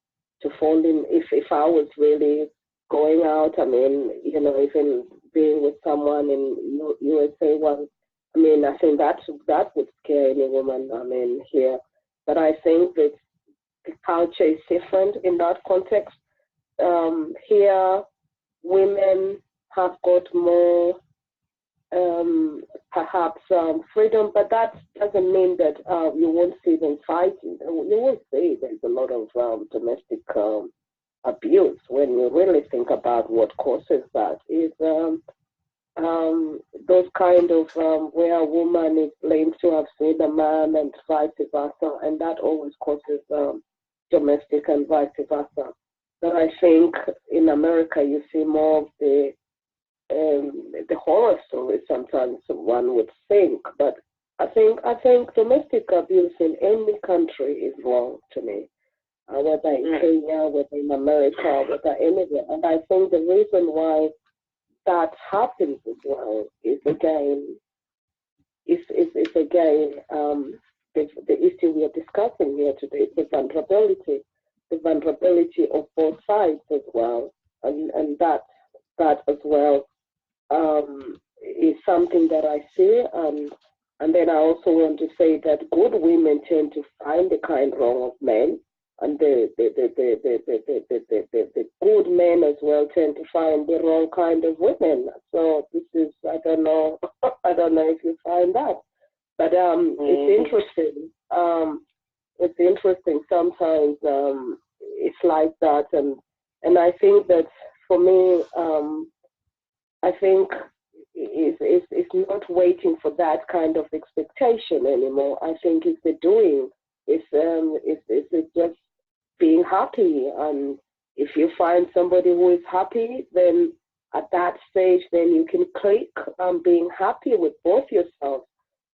fall in if I was really going out. Even being with someone in USA once. I think that would scare any woman. Here, but I think that the culture is different in that context. Here, women have got more, perhaps, freedom, but that doesn't mean that you won't see them fighting. You will see there's a lot of domestic abuse. When you really think about what causes that, is those kind of where a woman is blamed to have seen a man and vice versa, and that always causes domestic and vice versa. But I think in America you see more of the horror stories. Sometimes one would think, but I think domestic abuse in any country is wrong to me, whether in Kenya, whether in America, whether anywhere. And I think the reason why that happens as well is again the issue we are discussing here today, the vulnerability of both sides as well, and that as well is something that I see, and then I also want to say that good women tend to find the kind wrong of men, and the good men as well tend to find the wrong kind of women. So this is, I don't know if you find that, but it's interesting. It's interesting. Sometimes it's like that, and I think that for me, I think it's not waiting for that kind of expectation anymore. I think it's the doing. It's just being happy, and if you find somebody who is happy, then at that stage, then you can click on being happy with both yourselves.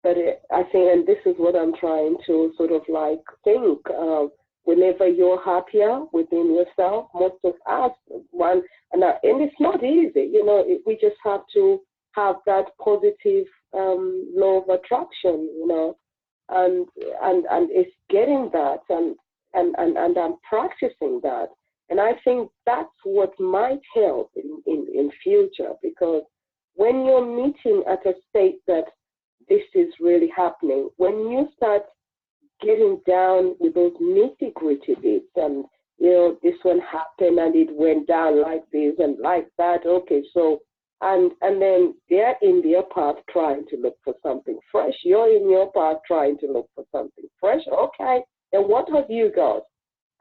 But I think, and this is what I'm trying to sort of like think, whenever you're happier within yourself, most of us, and it's not easy, we just have to have that positive law of attraction, and it's getting that, and I'm practicing that. And I think that's what might help in future, because when you're meeting at a state that this is really happening, when you start getting down with those nitty-gritty bits, and this one happened and it went down like this and like that. Okay, so and then they're in their path trying to look for something fresh. You're in your path trying to look for something fresh. Okay, then what have you got?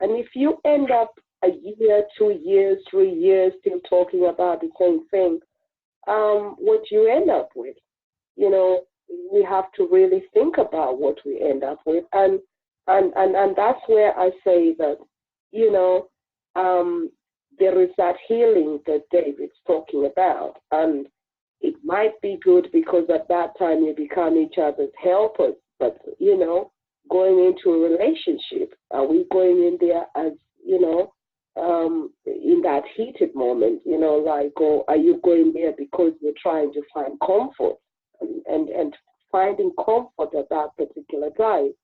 And if you end up a year, 2 years, 3 years still talking about the same thing, what you end up with, we have to really think about what we end up with, and that's where I say that, there is that healing that David's talking about, and it might be good because at that time you become each other's helpers. But going into a relationship, are we going in there as in that heated moment, or are you going there because you're trying to find comfort, and finding comfort at that particular time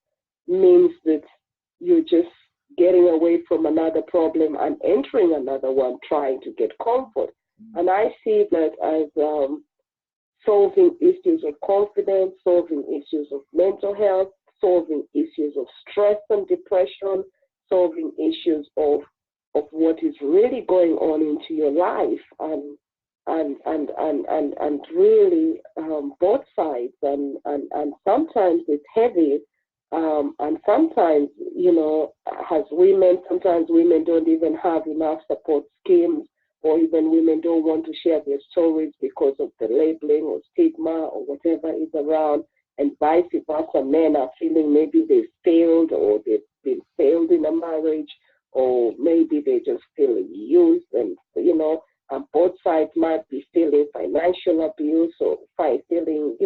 means that you're just getting away from another problem and entering another one trying to get comfort. And I see that as solving issues of confidence, solving issues of mental health, solving issues of stress and depression, solving issues of what is really going on into your life, and really both sides, and sometimes it's heavy, and sometimes, as women, sometimes women don't even have enough support schemes, or even women don't want to share their stories because of the labeling or stigma or whatever is around, and vice versa. Men are feeling maybe they failed, or they've been failed in a marriage, or maybe they just feeling used, and both sides might be feeling financial abuse, or feeling,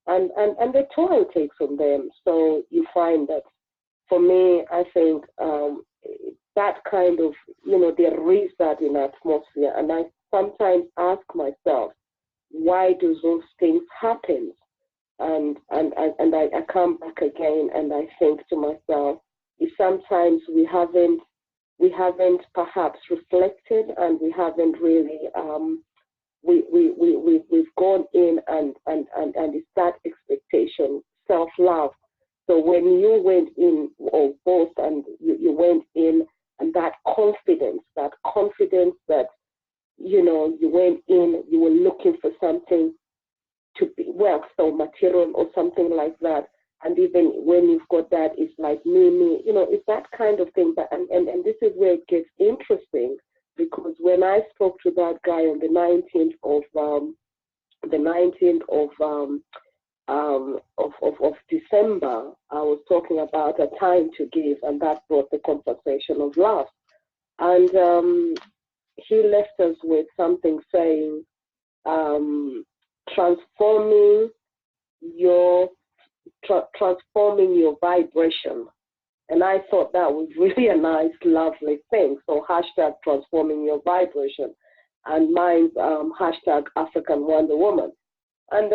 and the toll takes on them. So you find that, for me, I think that kind of, there is that in atmosphere, and I sometimes ask myself, why do those things happen? And I come back again and I think to myself, if sometimes we haven't perhaps reflected, and we haven't really we've gone in and it's that expectation, self-love. So when you went in, or both, and you went in, and that confidence that you went in, you were looking for something to be, so material or something like that. And even when you've got that, it's like me, it's that kind of thing. But and this is where it gets interesting, because when I spoke to that guy on the 19th of December, I was talking about a time to give, and that brought the conversation of love. And he left us with something saying, transforming your vibration. And I thought that was really a nice, lovely thing. So hashtag transforming your vibration, and mine's hashtag African Wonder Woman. And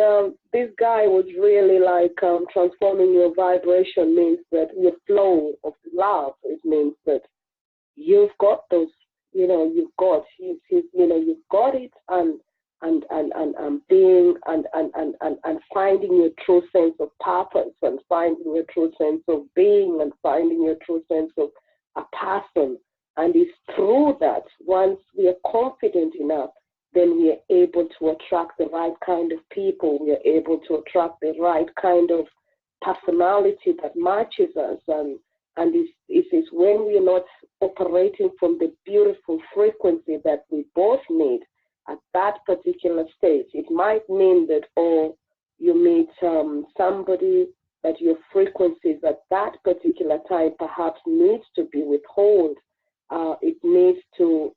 this guy was really like, transforming your vibration means that your flow of love. It means that you've got those, you've got it, and being and finding your true sense of purpose, and finding your true sense of being, and finding your true sense of a person. And it's through that, once we are confident enough, then we are able to attract the right kind of people. We are able to attract the right kind of personality that matches us. And it's when we are not operating from the beautiful frequency that we both need at that particular stage. It might mean that, you meet somebody that your frequencies at that particular time perhaps needs to be withheld. It needs to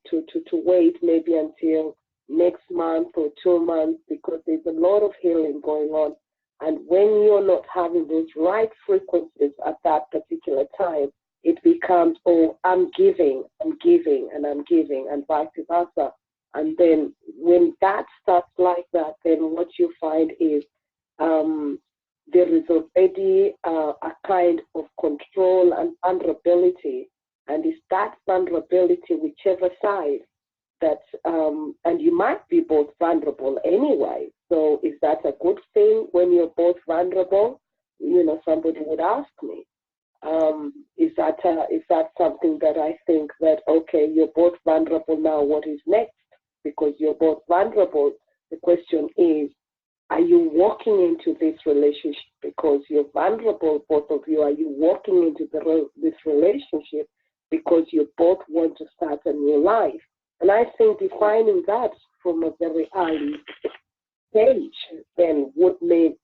wait maybe until next month or 2 months, because there's a lot of healing going on. And when you're not having those right frequencies at that particular time, it becomes, I'm giving, and vice versa. And then when that starts like that, then what you find is there is already a kind of control and vulnerability. And it's that vulnerability, whichever side, that, and you might be both vulnerable anyway. So is that a good thing when you're both vulnerable? Somebody would ask me. Is that something that I think that, okay, you're both vulnerable now, what is next? Because you're both vulnerable. The question is, are you walking into this relationship because you're vulnerable, both of you? Are you walking into this relationship because you both want to start a new life? And I think defining that from a very early stage then would make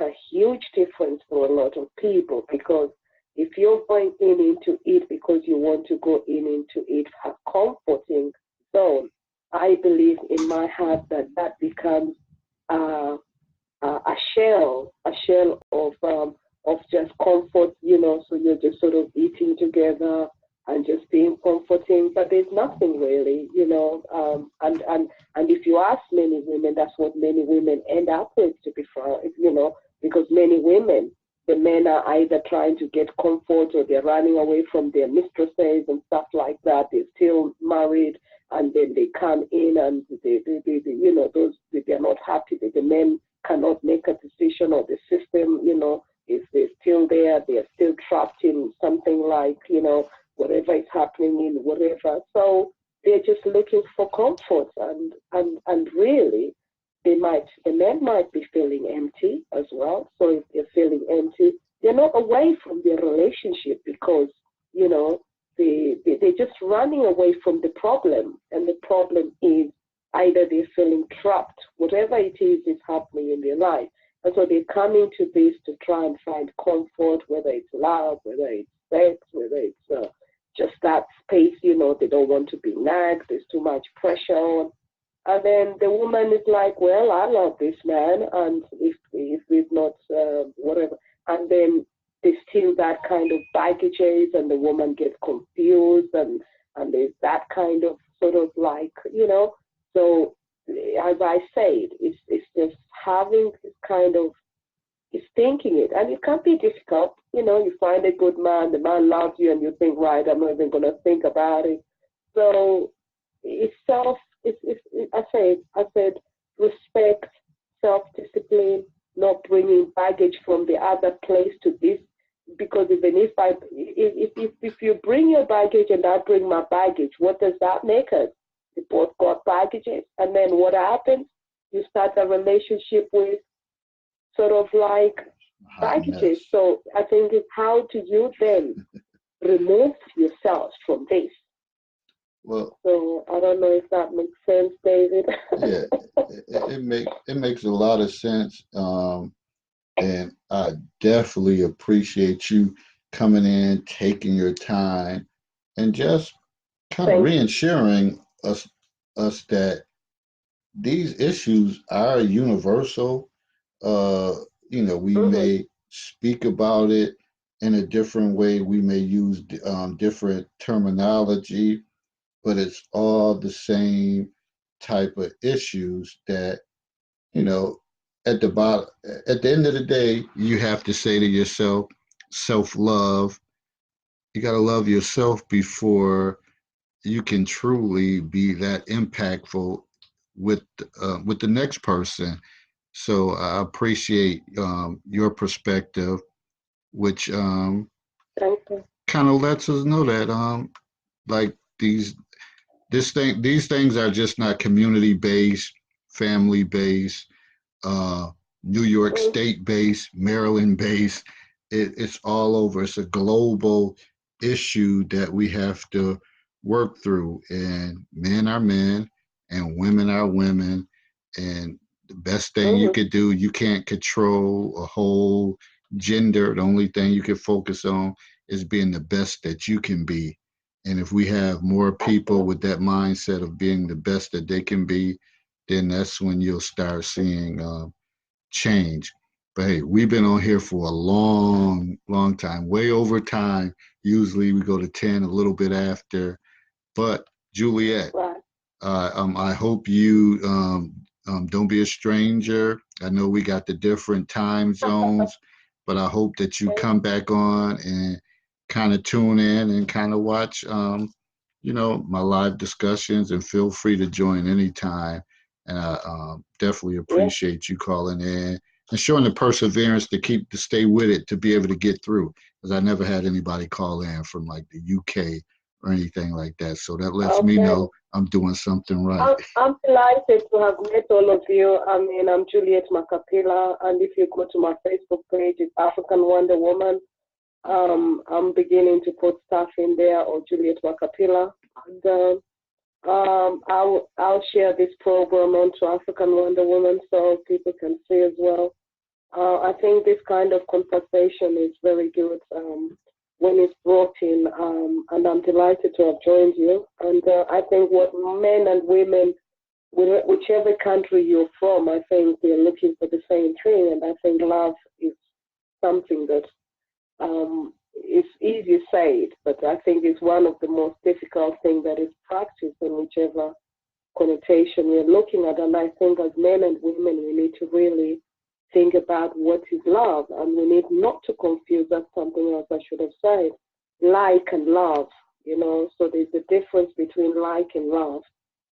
a huge difference for a lot of people, because if you're going into it because you want to go into it a comforting zone, I believe in my heart that becomes a shell of just comfort, so you're just sort of eating together and just being comforting, but there's nothing really, and if you ask many women, that's what many women end up with, to be frank, because many women, the men are either trying to get comfort or they're running away from their mistresses and stuff like that. They're still married, and then they come in and they're not happy. The men cannot make a decision, or the system, if they're still there, they're still trapped in something like, whatever is happening in whatever. So they're just looking for comfort, and really, the men might be feeling empty as well. So if they're feeling empty, they're not away from their relationship because, they're just running away from the problem. And the problem is either they're feeling trapped, whatever it is happening in their life. And so they come into this to try and find comfort, whether it's love, whether it's sex, whether it's just that space, they don't want to be nagged, there's too much pressure on. And then the woman is like, well, I love this man, and if we've not, whatever. And then there's still that kind of baggages, and the woman gets confused, and there's that kind of sort of like, so as I said, it's just having this kind of, it's thinking it, and it can be difficult. You find a good man, the man loves you, and you think, right, I'm not even going to think about it. So I said, respect, self-discipline, not bringing baggage from the other place to this, because even if you bring your baggage and I bring my baggage, what does that make us? We both got baggages, and then what happens? You start a relationship with sort of like baggages. So I think it's how do you then remove yourself from this? Well, so I don't know if that makes sense, David. yeah, it makes a lot of sense, and I definitely appreciate you coming in, taking your time, and just kind of reassuring us that these issues are universal. We may speak about it in a different way. We may use different terminology, but it's all the same type of issues that, at the end of the day, you have to say to yourself, self-love. You got to love yourself before you can truly be that impactful with the next person. So I appreciate your perspective, which kind of lets us know that like these things are just not community based, family based, New York State based, Maryland based. It's all over. It's a global issue that we have to work through, and men are men and women are women, and the best thing you could do, you can't control a whole gender. The only thing you can focus on is being the best that you can be. And if we have more people with that mindset of being the best that they can be, then that's when you'll start seeing change. But hey, we've been on here for a long, long time, way over time. Usually we go to 10, a little bit after. But Juliet, I hope you don't be a stranger. I know we got the different time zones, but I hope that you come back on and kind of tune in and kind of watch, my live discussions, and feel free to join anytime. And I definitely appreciate you calling in. and showing the perseverance to stay with it, to be able to get through. Because I never had anybody call in from like the UK or anything like that. So that lets me Okay. know I'm doing something right. I'm delighted to have met all of you. I mean, I'm Juliet Macapila, and if you go to my Facebook page, it's African Wonder Woman. I'm beginning to put stuff in there, or Juliet Macapila, and I'll share this program onto African Wonder Woman so people can see as well. I think this kind of conversation is very good when it's brought in, and I'm delighted to have joined you. And I think what men and women, whichever country you're from, I think they're looking for the same thing. And I think love is something that is easy said, but I think it's one of the most difficult things that is practiced in whichever connotation we're looking at. And I think as men and women, we need to really think about what is love, and we need not to confuse, that's something else I should have said, like and love, so there's a difference between like and love.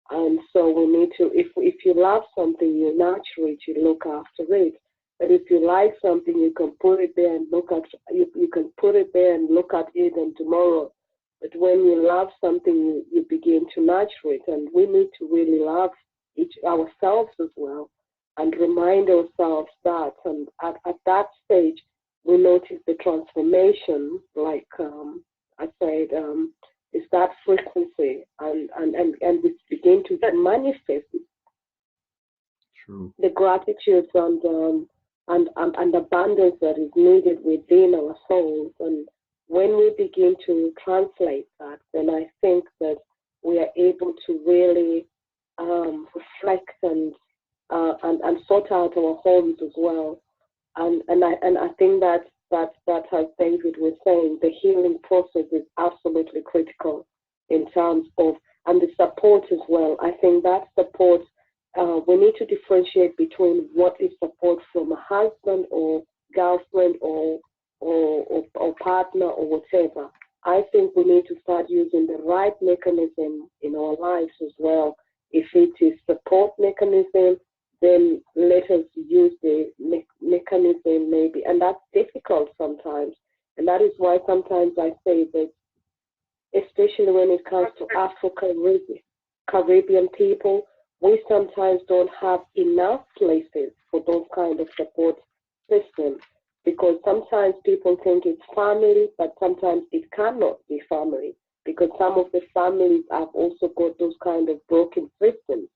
And so we need to, if you love something, you nurture it, you look after it. But if you like something, you can put it there and look at you can put it there and look at it and tomorrow. But when you love something, you begin to nurture it, and we need to really love ourselves as well, and remind ourselves that. And at that stage, we notice the transformation, like I said, is that frequency, and we begin to manifest True. the gratitude and abundance that is needed within our souls. And when we begin to translate that, then I think that we are able to really reflect and sort out our homes as well. And I think that as David was saying, the healing process is absolutely critical in terms of, and the support as well. I think that support, we need to differentiate between what is support from a husband or girlfriend or partner or whatever. I think we need to start using the right mechanism in our lives as well. If it is support mechanism, then let us use the mechanism maybe. And that's difficult sometimes. And that is why sometimes I say that, especially when it comes to Caribbean people, we sometimes don't have enough places for those kind of support systems, because sometimes people think it's family, but sometimes it cannot be family, because some of the families have also got those kind of broken systems.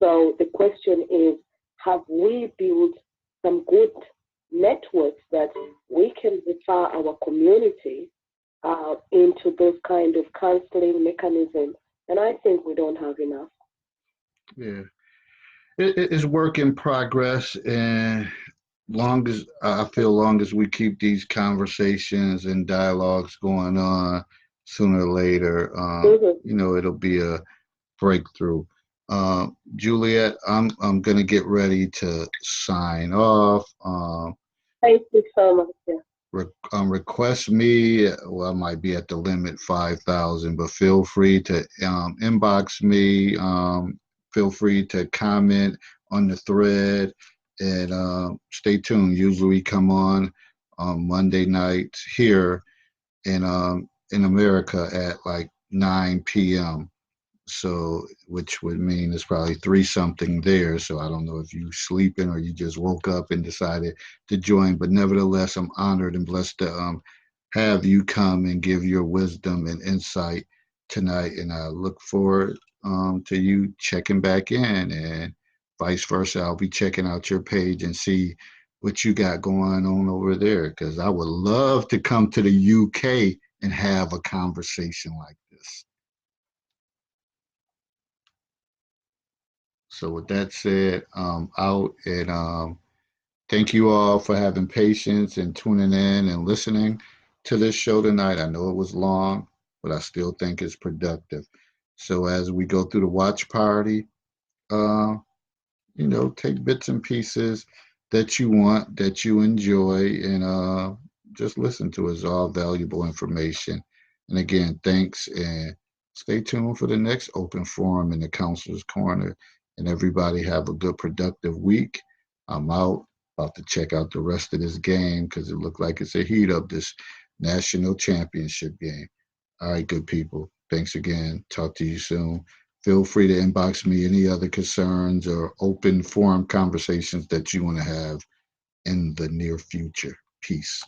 So the question is, have we built some good networks that we can refer our community into those kind of counseling mechanisms? And I think we don't have enough. Yeah, it's work in progress, and long as we keep these conversations and dialogues going on, sooner or later, it'll be a breakthrough. Juliet, I'm gonna get ready to sign off. Thank you so much. Yeah. Request me. Well, I might be at the limit 5,000, but feel free to inbox me. Feel free to comment on the thread, and stay tuned. Usually we come on Monday nights here in America at like 9 p.m. So, which would mean it's probably 3 something there. So I don't know if you sleeping or you just woke up and decided to join. But nevertheless, I'm honored and blessed to have you come and give your wisdom and insight tonight. And I look forward to you checking back in, and vice versa. I'll be checking out your page and see what you got going on over there, because I would love to come to the UK and have a conversation like this. So with that said, I'm out, and thank you all for having patience and tuning in and listening to this show tonight. I know it was long, but I still think it's productive. So as we go through the watch party, uh, take bits and pieces that you want, that you enjoy, and just listen to it. It's all valuable information. And again, thanks, and stay tuned for the next open forum in the Counselor's Corner. And everybody have a good, productive week. I'm out. About to check out the rest of this game because it looked like it's a heat up, this national championship game. All right, good people. Thanks again. Talk to you soon. Feel free to inbox me any other concerns or open forum conversations that you want to have in the near future. Peace.